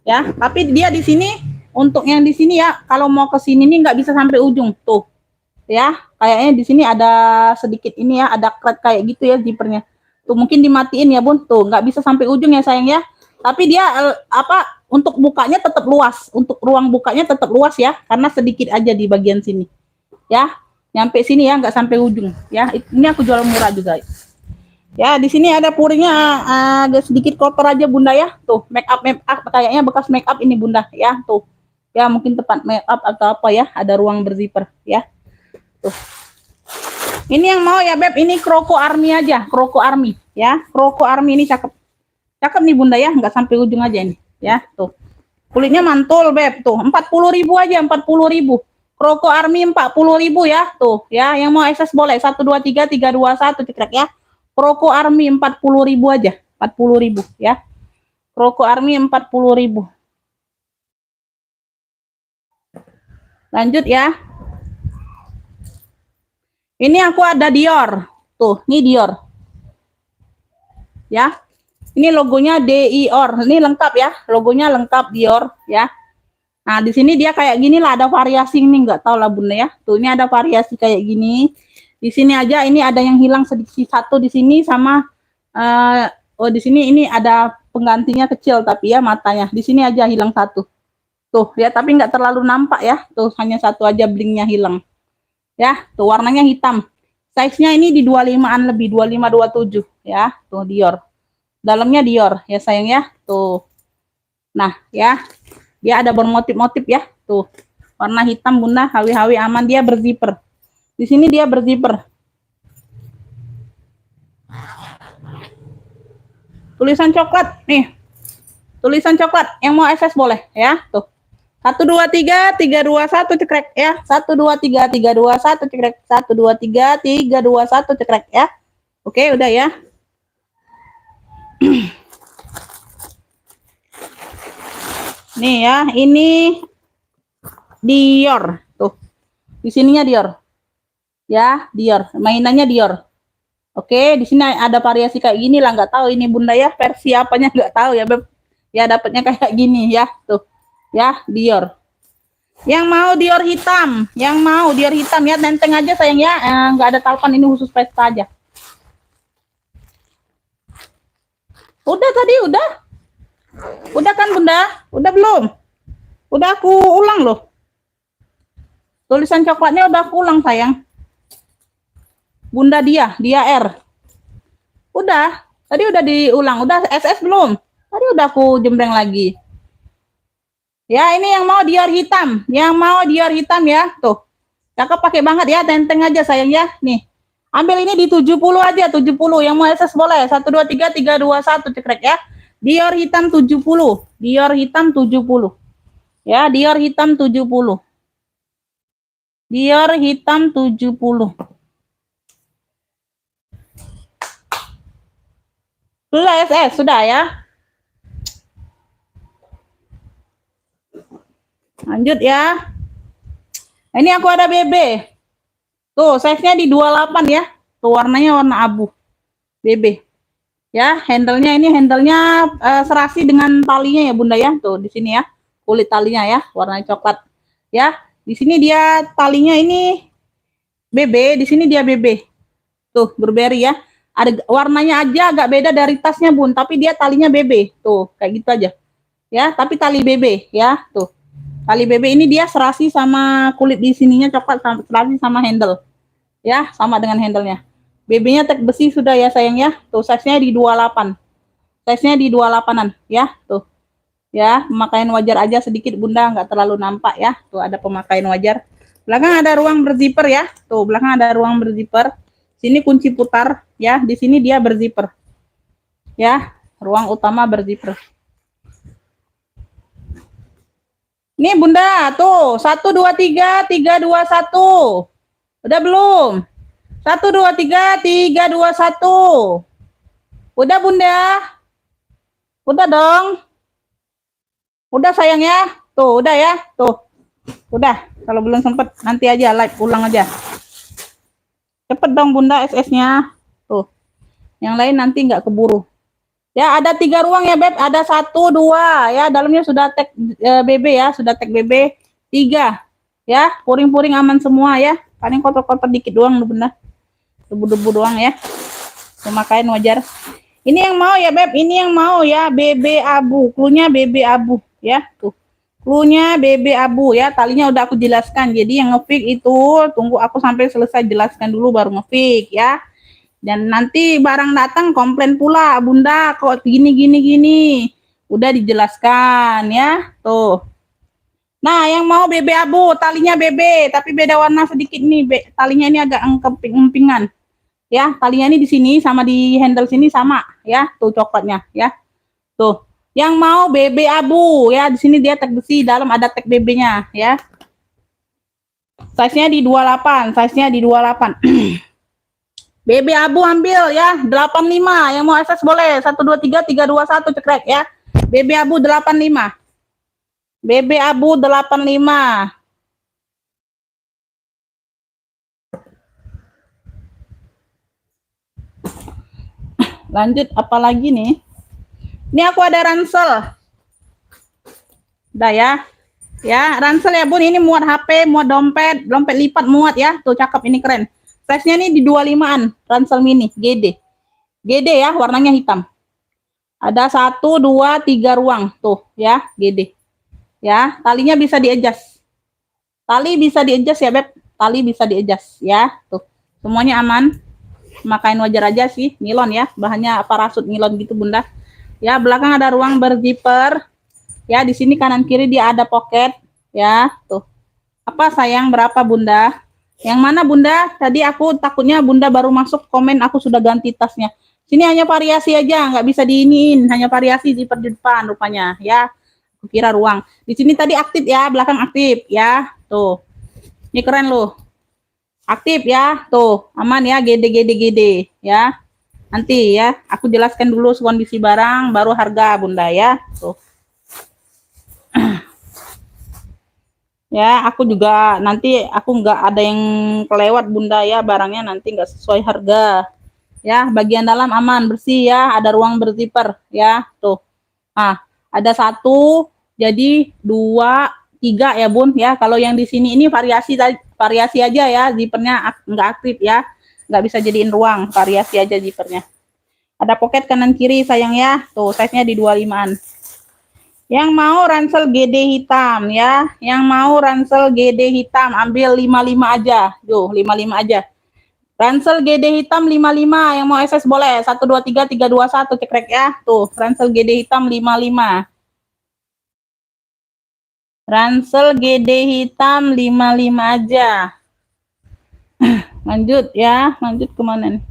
ya. Tapi dia di sini, untuk yang di sini ya, kalau mau ke sini nih nggak bisa sampai ujung tuh ya. Kayaknya di sini ada sedikit ini ya, ada kret kayak gitu ya zippernya. Tuh mungkin dimatiin ya bun, tuh nggak bisa sampai ujung ya sayang ya. Tapi dia untuk bukanya tetap luas, untuk ruang bukanya tetap luas ya, karena sedikit aja di bagian sini ya, nyampe sini ya, nggak sampai ujung ya. Ini aku jual murah juga ya. Di sini ada puringnya agak sedikit kotor aja bunda ya. Tuh make up kayaknya bekas make up ini bunda ya. Tuh ya, mungkin tempat make up atau apa ya, ada ruang berzipper ya. Tuh ini yang mau ya beb, ini kroko army aja, kroko army ya. Kroko army ini cakep nih bunda ya, nggak sampai ujung aja ini ya. Tuh kulitnya mantul beb, tuh 40.000 aja, 40.000. Kroko army 40.000 ya. Tuh ya, yang mau SS boleh, 123 321 cekrek ya. Kroko army 40.000 aja, 40.000 ya. Kroko army 40.000. Lanjut ya. Ini aku ada Dior. Tuh, ini Dior. Ya. Ini logonya Dior. Ini lengkap ya. Logonya lengkap Dior ya. Nah, di sini dia kayak gini lah, ada variasi ini, nggak tahu lah bunda ya. Tuh, ini ada variasi kayak gini. Di sini aja ini ada yang hilang sedikit, satu di sini sama di sini ini ada penggantinya kecil tapi ya matanya. Di sini aja hilang satu. Tuh ya, tapi nggak terlalu nampak ya. Tuh hanya satu aja blingnya hilang. Ya, tuh warnanya hitam. Size-nya ini di 25-an lebih, 25 27 ya. Tuh Dior. Dalamnya Dior ya sayang ya. Tuh. Nah, ya. Dia ada bermotif-motif ya. Tuh. Warna hitam bunda, hawi-hawi aman, dia berzipper. Di sini dia berzipper. Tulisan coklat nih. Tulisan coklat, yang mau SS boleh ya. Tuh. 123 321 cekrek ya. 123 321 cekrek. 123 321 cekrek ya. Oke, udah ya. Nih ya, ini Dior. Tuh. Di sininya Dior. Ya, Dior. Mainannya Dior. Oke, di sini ada variasi kayak gini lah, nggak tahu ini bunda ya, versi apanya nggak tahu ya beb. Ya dapatnya kayak gini ya. Tuh. Ya, Dior. Yang mau Dior hitam, ya, tenteng aja sayang ya, nggak ada talpan, ini khusus pesta aja. Udah tadi, udah kan bunda, udah belum? Udah aku ulang loh. Tulisan coklatnya udah aku ulang sayang. Bunda dia R. Udah, tadi udah diulang, udah SS belum? Tadi udah aku jembreng lagi. Ya, ini yang mau Dior hitam. Yang mau Dior hitam ya. Tuh. Cakep pakai banget ya. Tenteng aja sayang ya. Nih. Ambil ini di 70 aja. 70. Yang mau SS boleh. 1, 2, 3, 3, 2, 1. Cekrek ya. Dior hitam 70. Dior hitam 70. Ya, Dior hitam 70. Dior hitam 70. Sudah SS, sudah ya. Lanjut ya. Ini aku ada BB. Tuh, size-nya di 28 ya. Tuh, warnanya warna abu. BB. Ya, handle-nya ini handle-nya serasi dengan talinya ya, Bunda ya. Tuh, di sini ya. Kulit talinya ya, warna coklat. Ya, di sini dia talinya ini BB, di sini dia BB. Tuh, Burberry ya. Ada warnanya aja agak beda dari tasnya, Bun, tapi dia talinya BB. Tuh, kayak gitu aja. Ya, tapi tali BB ya, tuh. Tali BB ini dia serasi sama kulit di sininya coklat, serasi sama handle. Ya, sama dengan handle-nya. BB-nya tek besi sudah ya sayang ya. Tuh, size-nya di 28. Size-nya di 28-an ya, tuh. Ya, pemakaian wajar aja sedikit Bunda, nggak terlalu nampak ya. Tuh, ada pemakaian wajar. Belakang ada ruang berzipper ya. Tuh, belakang ada ruang berzipper. Sini kunci putar ya, di sini dia berzipper. Ya, ruang utama berzipper. Nih Bunda, tuh 1 2 3 3 2 1. Udah belum? 1 2 3 3 2 1. Udah Bunda? Udah dong. Udah sayang ya. Tuh, udah ya. Tuh. Udah. Kalau belum sempet nanti aja live ulang aja. Cepet dong Bunda SS-nya. Tuh. Yang lain nanti nggak keburu. Ya, ada 3 ruang ya, Beb. Ada 1 2 ya, dalamnya sudah tag BB ya, sudah tag BB 3. Ya, puring-puring aman semua ya. Paling kotor-kotor dikit doang Bunda. Debu-debu doang ya. Pemakaian wajar. Ini yang mau ya, Beb. Ini yang mau ya, BB abu. Cluenya BB abu ya, tuh. Cluenya BB abu ya, talinya udah aku jelaskan. Jadi yang ngepick itu tunggu aku sampai selesai jelaskan dulu baru ngepick ya. Dan nanti barang datang komplain pula, Bunda kok gini. Udah dijelaskan ya, tuh. Nah, yang mau BB abu, talinya BB, tapi beda warna sedikit nih. Talinya ini agak emping-empingan. Ya, talinya ini di sini sama di handle sini sama ya, tuh coklatnya ya. Tuh. Yang mau BB abu ya, di sini dia tag besi, dalam ada tag BB-nya ya. Size-nya di 28, size-nya di 28. BB abu ambil ya, 85. Yang mau SS boleh. 1 2 3 3 2 1 cekrek ya. BB abu 85. BB abu 85. Lanjut apalagi nih? Ini aku ada ransel. Udah ya. Ya, ransel ya, Bun. Ini muat HP, muat dompet, dompet lipat muat ya. Tuh cakep, ini keren. Size-nya nih di 25-an, ransel mini, GD. GD ya, warnanya hitam. Ada 1 2 3 ruang tuh ya, GD. Ya, talinya bisa di-adjust. Tali bisa di-adjust ya, Beb. Tali bisa di-adjust ya, tuh. Semuanya aman. Makain wajar aja sih, nilon ya. Bahannya parasut nilon gitu, Bunda. Ya, belakang ada ruang berzipper. Ya, di sini kanan kiri dia ada pocket ya, tuh. Apa sayang berapa, Bunda? Yang mana Bunda? Tadi aku takutnya Bunda baru masuk komen aku sudah ganti tasnya. Sini hanya variasi aja, nggak bisa diiniin, hanya variasi di depan rupanya ya. Aku kira ruang. Di sini tadi aktif ya, belakang aktif ya. Tuh. Ini keren loh. Aktif ya. Tuh, aman ya, GD ya. Nanti ya, aku jelaskan dulu kondisi barang baru harga Bunda ya. Tuh. Ya, aku juga nanti aku nggak ada yang kelewat Bunda ya, barangnya nanti nggak sesuai harga. Ya, bagian dalam aman, bersih ya, ada ruang berzipper ya, tuh. Nah, ada 1, jadi 2, 3 ya Bun ya. Kalau yang di sini ini variasi aja ya, zippernya nggak aktif ya, nggak bisa jadiin ruang, variasi aja zippernya. Ada pocket kanan kiri sayang ya, tuh size-nya di 25-an. Yang mau ransel GD hitam ya, yang mau ransel GD hitam ambil 55 aja, tuh 55 aja. Ransel GD hitam 55, yang mau SS boleh. 1 2 3 3 2 1 cekrek ya. Tuh, ransel GD hitam 55. Ransel GD hitam 55 aja. Lanjut ya, lanjut kemana nih?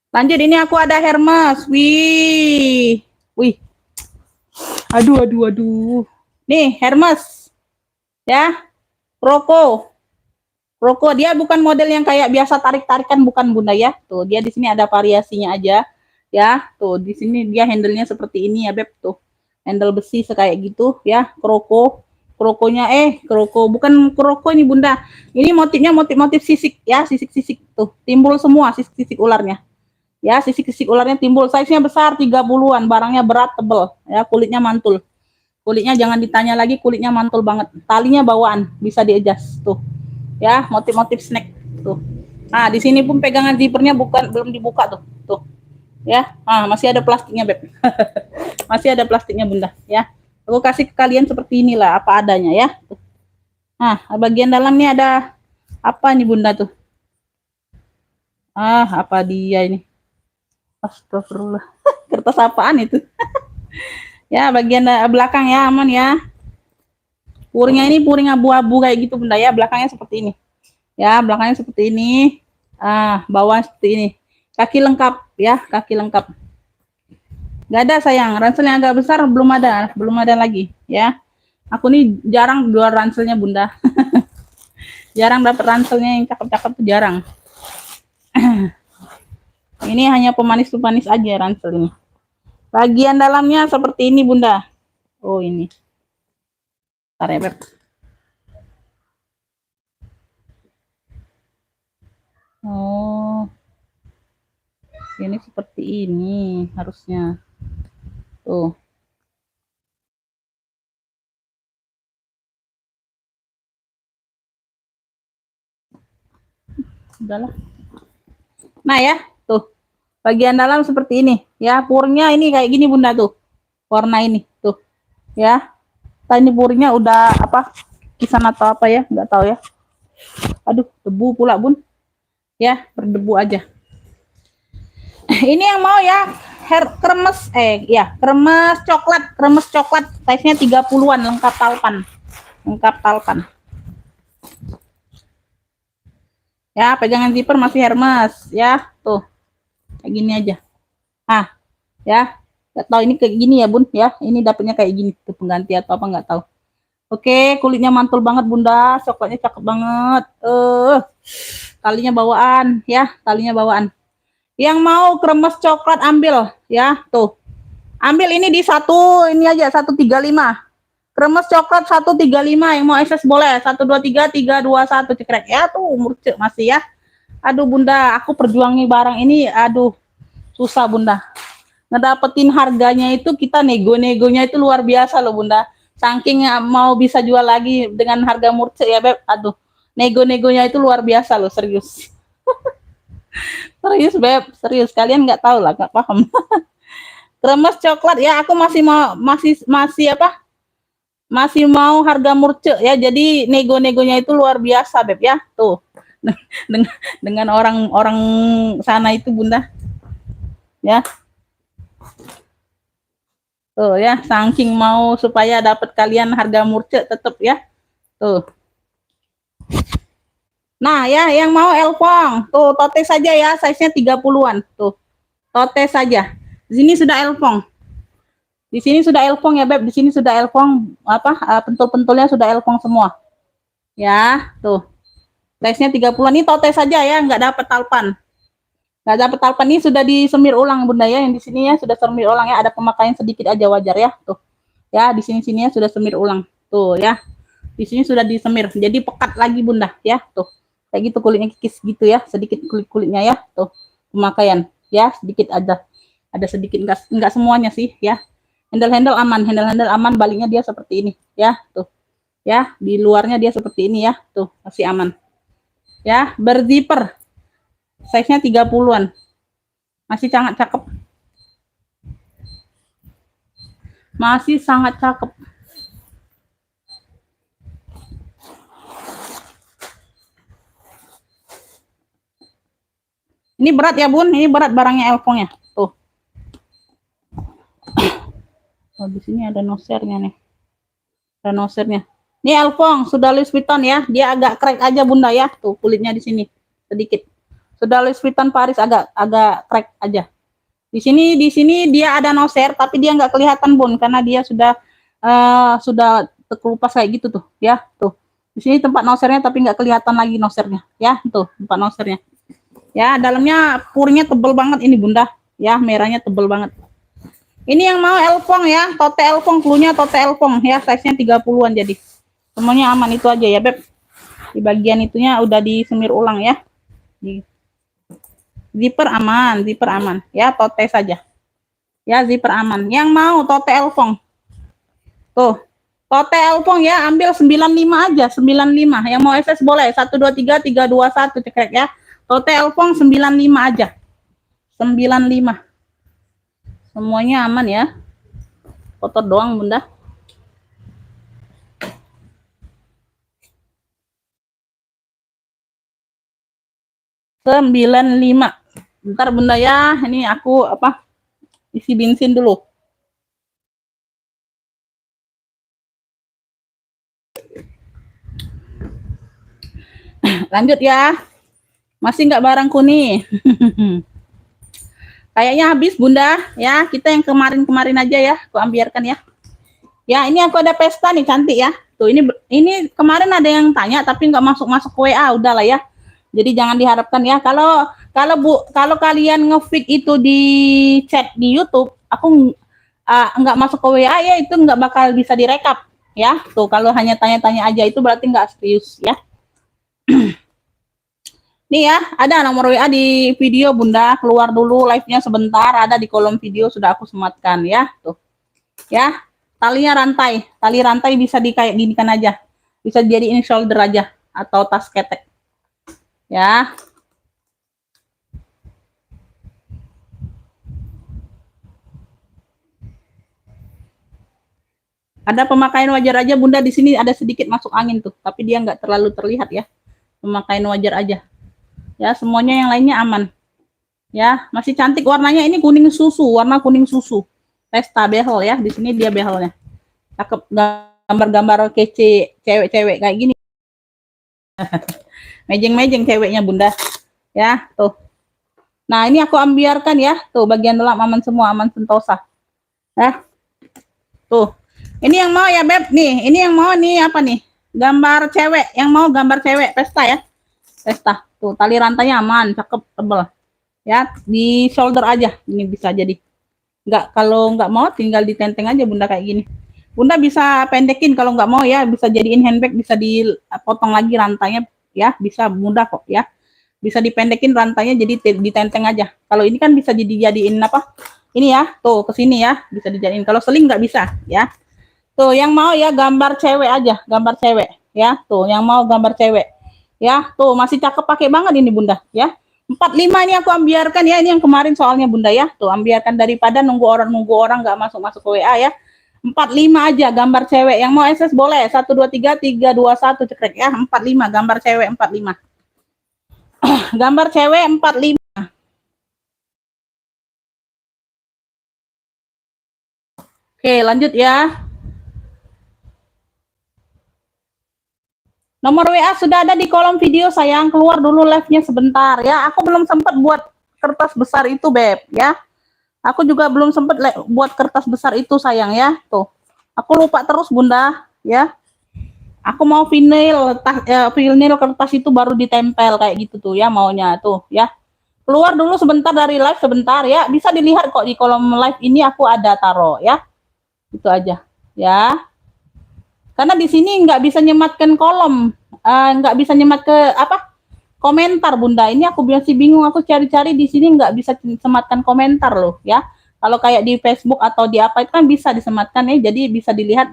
Lanjut, ini aku ada Hermes. Wih. Wih. Aduh. Nih, Hermes. Ya. Roko. Roko dia bukan model yang kayak biasa tarik-tarikan, bukan Bunda ya. Tuh, dia di sini ada variasinya aja. Ya, tuh di sini dia handle-nya seperti ini ya, Beb. Tuh. Handle besi kayak gitu ya, kroko. Krokonya kroko bukan kroko ini Bunda. Ini motifnya motif-motif sisik ya, sisik-sisik tuh. Timbul semua sisik-sisik ularnya. Ya, sisik-sisik ularnya timbul. Size-nya besar 30-an, barangnya berat, tebel. Ya, kulitnya mantul. Kulitnya jangan ditanya lagi, kulitnya mantul banget. Talinya bawaan, bisa di-adjust tuh. Ya, motif-motif snack tuh. Nah, di sini pun pegangan zippernya belum dibuka tuh. Tuh. Ya, masih ada plastiknya, Beb. Masih ada plastiknya Bunda, ya. Aku kasih ke kalian seperti inilah apa adanya ya. Nah, bagian dalamnya ada apa nih Bunda tuh? Apa dia ini? Astagfirullah. Kertas apaan itu? Ya, bagian belakang ya aman ya. Puringnya ini puring abu-abu kayak gitu Bunda ya, belakangnya seperti ini. Ya, belakangnya seperti ini. Bawah seperti ini. Kaki lengkap ya, kaki lengkap. Gak ada sayang, ransel yang agak besar belum ada lagi ya. Aku nih jarang jual ranselnya Bunda. Jarang dapat ranselnya yang cakep-cakep tuh jarang. Ini hanya pemanis-pemanis aja ransel ini. Bagian dalamnya seperti ini Bunda. Oh ini. Bentar ya Beb. Oh. Ini seperti ini harusnya. Tuh. Udahlah. Nah ya, tuh. Bagian dalam seperti ini. Ya, purnya ini kayak gini Bunda tuh. Warna ini, tuh. Ya. Ini purnya udah apa? Kisan atau apa ya? Enggak tahu ya. Aduh, debu pula Bun. Ya, berdebu aja. Ini yang mau ya, kremes kremes coklat, size-nya 30-an, lengkap talpan. Ya, pegangan zipper masih Hermes ya, tuh. Kayak gini aja. Ya. Enggak tahu ini kayak gini ya, Bun, ya. Ini dapetnya kayak gini, tuh pengganti atau apa enggak tahu. Oke, kulitnya mantul banget Bunda, coklatnya cakep banget. Talinya bawaan ya, talinya bawaan. Yang mau kremes coklat ambil ya, tuh. Ambil ini di ini aja 135. Kremes coklat 135, yang mau SS boleh. 123 321 cekrek ya tuh, murce masih ya. Aduh Bunda, aku perjuangin barang ini, aduh susah Bunda. Ngedapetin harganya itu kita nego-negonya itu luar biasa loh Bunda. Saking mau bisa jual lagi dengan harga murce ya Beb. Aduh, nego-negonya itu luar biasa loh, serius. Serius Beb, serius. Kalian nggak tahu lah, nggak paham. Kremes coklat ya, aku masih apa? Masih mau harga murce ya. Jadi nego-negonya itu luar biasa Beb ya. Tuh. dengan orang-orang sana itu Bunda. Ya. Tuh ya, saking mau supaya dapat kalian harga murce tetap ya. Tuh. Nah, ya yang mau elpong, tuh tote saja ya, size-nya 30-an. Tuh. Tote saja. Di sini sudah elpong. Di sini sudah elpong ya, Beb. Di sini sudah elpong apa? Pentul-pentulnya sudah elpong semua. Ya, tuh. Size-nya 30-an. Ini tote saja ya, nggak dapat talpan. Nggak dapat talpan, ini sudah disemir ulang Bunda ya. Yang di sini ya sudah semir ulang ya, ada pemakaian sedikit aja wajar ya. Tuh. Ya, di sini-sininya sudah semir ulang. Tuh ya. Di sini sudah disemir. Jadi pekat lagi Bunda ya, tuh. Kayak gitu kulitnya kikis gitu ya, sedikit kulitnya ya, tuh pemakaian ya, sedikit ada sedikit, enggak semuanya sih ya. Handle aman, baliknya dia seperti ini ya, tuh ya, di luarnya dia seperti ini ya, tuh masih aman ya, berzipper, size-nya 30-an, masih sangat cakep, masih sangat cakep. Ini berat ya Bun, ini berat barangnya elpongnya. Tuh. Oh, di sini ada nosernya nih. Ada nosernya. Ini Elfong, sudah Louis Vuitton ya. Dia agak crack aja Bunda ya. Tuh kulitnya di sini sedikit. Sudah Louis Vuitton Paris agak crack aja. Di sini dia ada noser tapi dia nggak kelihatan Bun karena dia sudah terkelupas kayak gitu tuh ya. Tuh. Di sini tempat nosernya tapi nggak kelihatan lagi nosernya ya. Tuh, tempat nosernya. Ya, dalamnya purnya tebel banget ini Bunda. Ya, merahnya tebel banget. Ini yang mau Elfong ya, tote Elfong, cluenya tote Elfong ya, size-nya 30-an jadi. Semuanya aman itu aja ya, Beb. Di bagian itunya udah disemir ulang ya. Zipper aman ya, tote saja. Ya, zipper aman. Yang mau tote Elfong. Tuh. Tote Elfong ya, ambil 95 aja, 95. Yang mau SS boleh, 123 321 cekrek ya. Tote Elfong 95 aja. 95. Semuanya aman ya. Kotor doang, Bunda. Lima. Bentar Bunda ya, ini aku isi bensin dulu. Lanjut ya. Masih nggak barangku nih. Kayaknya habis Bunda ya. Kita yang kemarin-kemarin aja ya, aku ambiarkan ya. Ya, ini aku ada pesta nih cantik ya. Tuh ini kemarin ada yang tanya tapi nggak masuk WA, udahlah ya. Jadi jangan diharapkan ya. Kalau kalian nge-feed itu di chat di YouTube, aku nggak masuk ke WA ya, itu nggak bakal bisa direkap ya. Tuh kalau hanya tanya-tanya aja itu berarti nggak serius ya. Nih ya, ada nomor WA di video Bunda, keluar dulu live-nya sebentar, ada di kolom video sudah aku sematkan ya. Tuh. Ya, talinya tali rantai bisa kayak gini kan aja. Bisa jadi ini shoulder aja atau tas ketek. Ya. Ada pemakaian wajar aja Bunda, di sini ada sedikit masuk angin tuh, tapi dia nggak terlalu terlihat ya. Pemakaian wajar aja. Ya, semuanya yang lainnya aman. Ya, masih cantik warnanya, ini kuning susu, warna kuning susu. Pesta behel ya, di sini dia behelnya. Cakep, gambar-gambar kece cewek-cewek kayak gini. Mejeng-mejeng ceweknya Bunda. Ya, tuh. Nah, ini aku ambiarkan ya. Tuh, bagian dalam aman semua, aman sentosa. Ya. Tuh. Ini yang mau ya, Beb. Nih, ini yang mau nih apa nih? Gambar cewek, yang mau gambar cewek pesta ya. Pesta. Tuh, tali rantainya aman, cakep, tebel. Ya, di shoulder aja. Ini bisa jadi. Kalau nggak mau tinggal ditenteng aja Bunda kayak gini. Bunda bisa pendekin kalau nggak mau ya, bisa jadiin handbag, bisa dipotong lagi rantainya ya, bisa mudah kok ya. Bisa dipendekin rantainya jadi ditenteng aja. Kalau ini kan bisa dijadiin apa? Ini ya, tuh ke sini ya, bisa dijadiin. Kalau seling nggak bisa ya. Tuh, yang mau ya gambar cewek aja, gambar cewek ya. Tuh, yang mau gambar cewek. Ya, tuh masih cakep pakai banget ini Bunda ya. 45 ini aku ambiarkan ya, ini yang kemarin soalnya Bunda ya. Tuh, ambiarkan daripada nunggu orang nggak masuk ke WA ya. 45 aja gambar cewek. Yang mau SS boleh. 123 321 cekrek ya. 45 gambar cewek 45. Gambar cewek 45. Oke, lanjut ya. Nomor WA sudah ada di kolom video sayang, keluar dulu live-nya sebentar ya. Aku belum sempat buat kertas besar itu Beb ya. Aku juga belum sempat buat kertas besar itu sayang ya. Tuh. Aku lupa terus Bunda ya. Aku mau vinyl kertas itu baru ditempel kayak gitu tuh ya maunya tuh ya. Keluar dulu sebentar dari live sebentar ya. Bisa dilihat kok di kolom live ini aku ada taruh ya. Itu aja ya. Karena di sini nggak bisa nyematkan kolom, nggak bisa nyemat ke komentar Bunda. Ini aku masih bingung, aku cari-cari di sini nggak bisa sematkan komentar loh ya. Kalau kayak di Facebook atau di apa itu kan bisa disematkan ya, jadi bisa dilihat.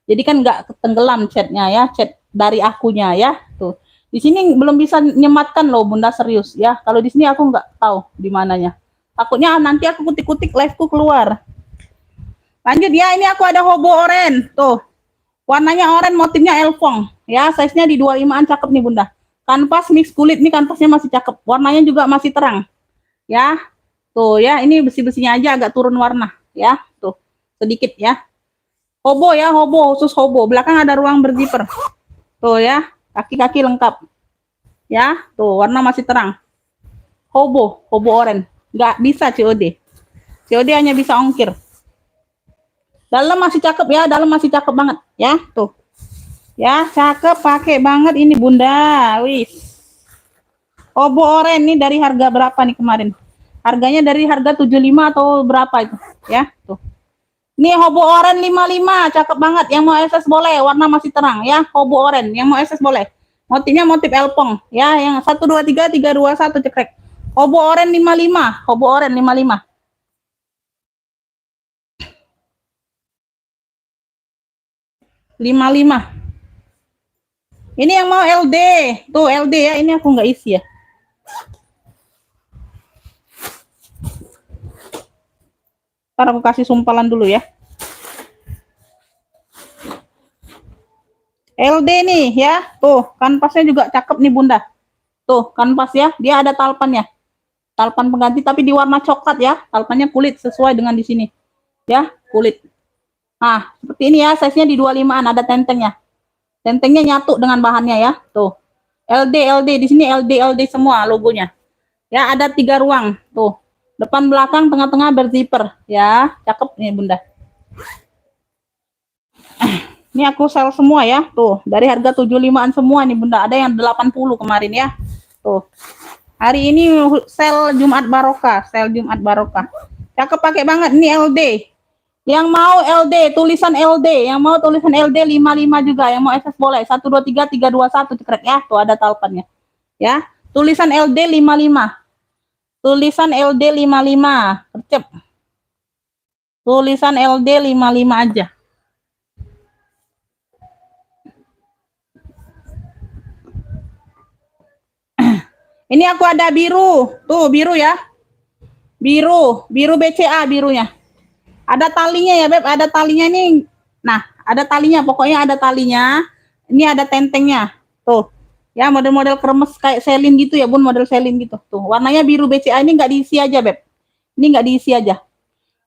Jadi kan nggak tenggelam chatnya ya, chat dari akunya ya. Tuh di sini belum bisa nyematkan loh Bunda, serius ya. Kalau di sini aku nggak tahu di mananya. Takutnya nanti aku kutik-kutik liveku keluar. Lanjut ya, ini aku ada hobo oren tuh. Warnanya oranye, motifnya Elfong. Ya, size-nya di 25-an, cakep nih Bunda. Kanvas mix kulit, nih kanvasnya masih cakep. Warnanya juga masih terang. Ya, tuh ya, ini besi-besinya aja agak turun warna. Ya, tuh, sedikit ya. Hobo ya, hobo, khusus hobo. Belakang ada ruang berzipper. Tuh ya, kaki-kaki lengkap. Ya, tuh warna masih terang. Hobo, hobo oren. Nggak bisa COD. COD hanya bisa ongkir. Dalam masih cakep ya, dalam masih cakep banget. Ya, tuh. Ya, cakep, pakai banget ini Bunda. Wih. Hobo oren nih dari harga berapa nih kemarin? Harganya dari harga 75 atau berapa itu? Ya, tuh. Nih hobo oren 55, cakep banget. Yang mau SS boleh, warna masih terang ya. Hobo oren, yang mau SS boleh. Motifnya motif elpong ya, yang 123 321 cekrek. Hobo oren 55, hobo oren 55. 55. Ini yang mau LD. Tuh LD ya, ini aku nggak isi ya. Ntar aku kasih sumpalan dulu ya. LD nih ya, tuh kanvasnya juga cakep nih Bunda. Tuh kanvas ya, dia ada talpannya. Talpan pengganti tapi di warna coklat ya. Talpannya kulit sesuai dengan di sini. Ya, kulit. Nah, seperti ini ya, size-nya di 25-an, ada tentengnya. Tentengnya nyatu dengan bahannya ya. Tuh. LD di sini LD semua logonya. Ya, ada 3 ruang. Tuh. Depan belakang tengah-tengah berzipper ya. Cakep nih Bunda. Ini aku sel semua ya. Tuh, dari harga 75-an semua nih Bunda. Ada yang 80 kemarin ya. Tuh. Hari ini sel Jumat Barokah, sel Jumat Barokah. Cakep pakai banget ini LD. Yang mau LD, tulisan LD, yang mau tulisan LD 55 juga, yang mau SS boleh. 123 321 cekrek ya, tuh ada talpannya. Ya, tulisan LD 55. Tulisan LD 55, kercep. Tulisan LD 55 aja. Ini aku ada biru. Tuh, biru ya. Biru BCA birunya. Ada talinya ya, Beb, ada talinya nih. Nah, ada talinya, pokoknya ada talinya. Ini ada tentengnya. Tuh. Ya, model-model kremes kayak selin gitu ya, Bun, model selin gitu. Tuh, warnanya biru BCA, ini nggak diisi aja, Beb. Ini nggak diisi aja.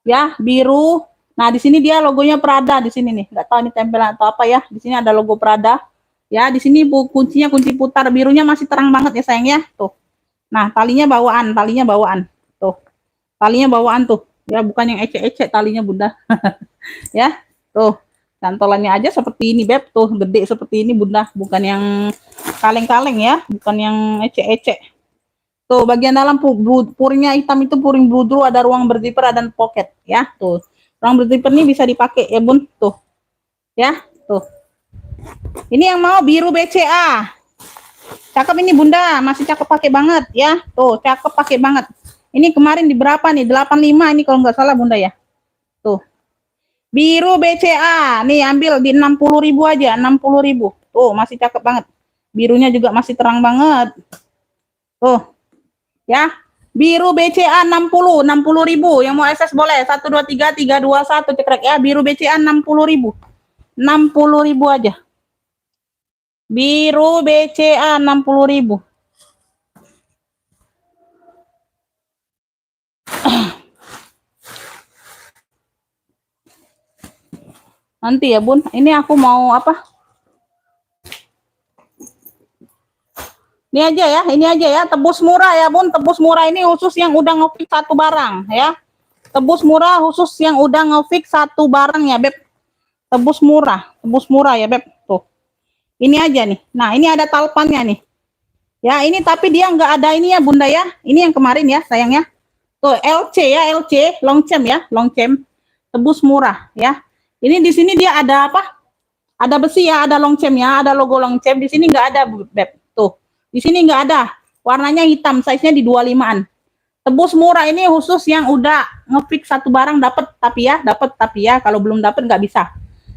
Ya, biru. Nah, di sini dia logonya Prada di sini nih. Nggak tahu ini tempelan atau apa ya. Di sini ada logo Prada. Ya, di sini kuncinya kunci putar, birunya masih terang banget ya sayang ya. Tuh. Nah, talinya bawaan, talinya bawaan. Tuh. Talinya bawaan tuh. Ya, bukan yang ecek-ecek talinya Bunda. Ya, tuh. Cantolannya aja seperti ini, Beb. Tuh, gede seperti ini Bunda, bukan yang kaleng-kaleng ya, bukan yang ecek-ecek. Tuh, bagian dalam puringnya hitam itu puring bludru, ada ruang berzipper dan pocket ya. Tuh. Ruang berzipper ini bisa dipakai ya, Bun. Tuh. Ya, tuh. Ini yang mau biru BCA. Cakep ini Bunda, masih cakep pakai banget ya. Tuh, cakep pakai banget. Ini kemarin di berapa nih? 85 ini kalau nggak salah Bunda ya. Tuh. Biru BCA. Nih ambil di 60.000 aja, 60.000. Tuh, masih cakep banget. Birunya juga masih terang banget. Tuh. Ya. Biru BCA 60.000. Yang mau SS boleh. 123 321 cekrek ya. Biru BCA 60.000. 60.000 aja. Biru BCA 60.000. Nanti ya Bun, ini aku mau apa? Ini aja ya, ini aja ya, tebus murah ya Bun, tebus murah ini khusus yang udah ngefix satu barang ya. Tebus murah khusus yang udah ngefix satu barang ya Beb. Tebus murah ya Beb. Tuh. Ini aja nih. Nah, ini ada talpannya nih. Ya, ini tapi dia nggak ada ini ya Bunda ya. Ini yang kemarin ya sayangnya. Tuh, LC ya, LC, long chem ya, long chem. Tebus murah ya. Ini di sini dia ada apa? Ada besi ya, ada long chem ya, ada logo long chem. Di sini nggak ada, Beb. Tuh. Di sini nggak ada. Warnanya hitam, size-nya di 25-an. Tebus murah ini khusus yang udah ngefix satu barang dapat tapi ya kalau belum dapat nggak bisa.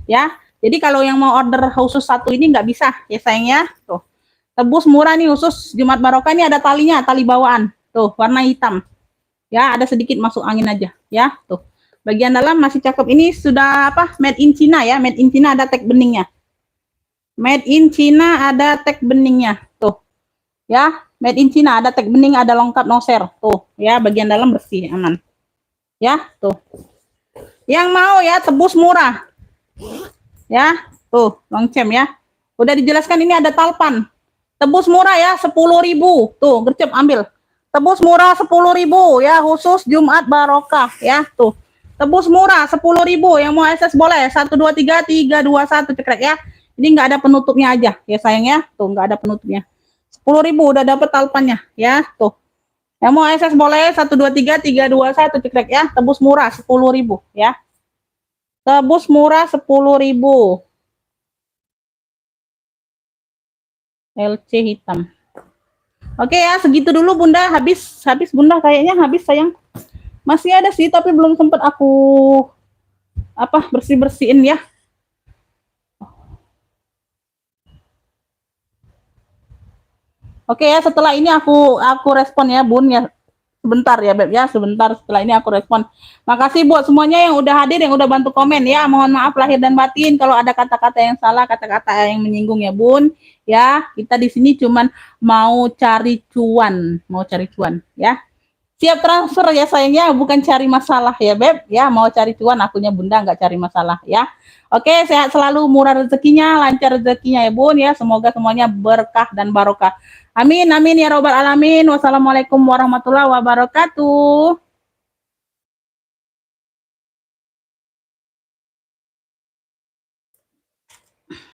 Ya. Jadi kalau yang mau order khusus satu ini nggak bisa ya sayangnya. Tuh. Tebus murah nih khusus Jumat Barokah ini ada talinya, tali bawaan. Tuh, warna hitam. Ya, ada sedikit masuk angin aja ya. Tuh. Bagian dalam masih cakep. Ini sudah apa? Made in China ya. Made in China ada tag beningnya. Made in China ada tag beningnya. Tuh. Ya, made in China ada tag bening, ada lengkap no share. Tuh, ya bagian dalam bersih, aman. Ya, tuh. Yang mau ya tebus murah. Ya, tuh Longchamp ya. Udah dijelaskan ini ada Talpan. Tebus murah ya 10.000. Tuh, gercep ambil. Tebus murah 10.000 ya, khusus Jumat Barokah ya, tuh. Tebus murah 10.000, yang mau akses boleh 123 321 cekrek ya. Ini nggak ada penutupnya aja ya sayangnya, tuh nggak ada penutupnya. 10.000 udah dapet talpannya ya, tuh. Yang mau akses boleh 123 321 cekrek ya, tebus murah 10.000 ya. Tebus murah 10.000. LC hitam. Oke ya, segitu dulu Bunda. Habis Bunda, kayaknya habis sayang. Masih ada sih, tapi belum sempat aku bersih-bersihin ya. Oke ya, setelah ini aku respon ya Bun ya. Sebentar ya Beb ya, sebentar setelah ini aku respon. Makasih buat semuanya yang udah hadir, yang udah bantu komen ya. Mohon maaf lahir dan batin kalau ada kata-kata yang salah, kata-kata yang menyinggung ya Bun. Ya, kita di sini cuman mau cari cuan ya. Siap transfer ya sayangnya, bukan cari masalah ya Beb ya. Mau cari cuan, akunya Bunda nggak cari masalah ya. Oke, sehat selalu, murah rezekinya, lancar rezekinya ya Bun ya. Semoga semuanya berkah dan barokah. Amin amin ya robbal alamin. Wassalamualaikum warahmatullahi wabarakatuh.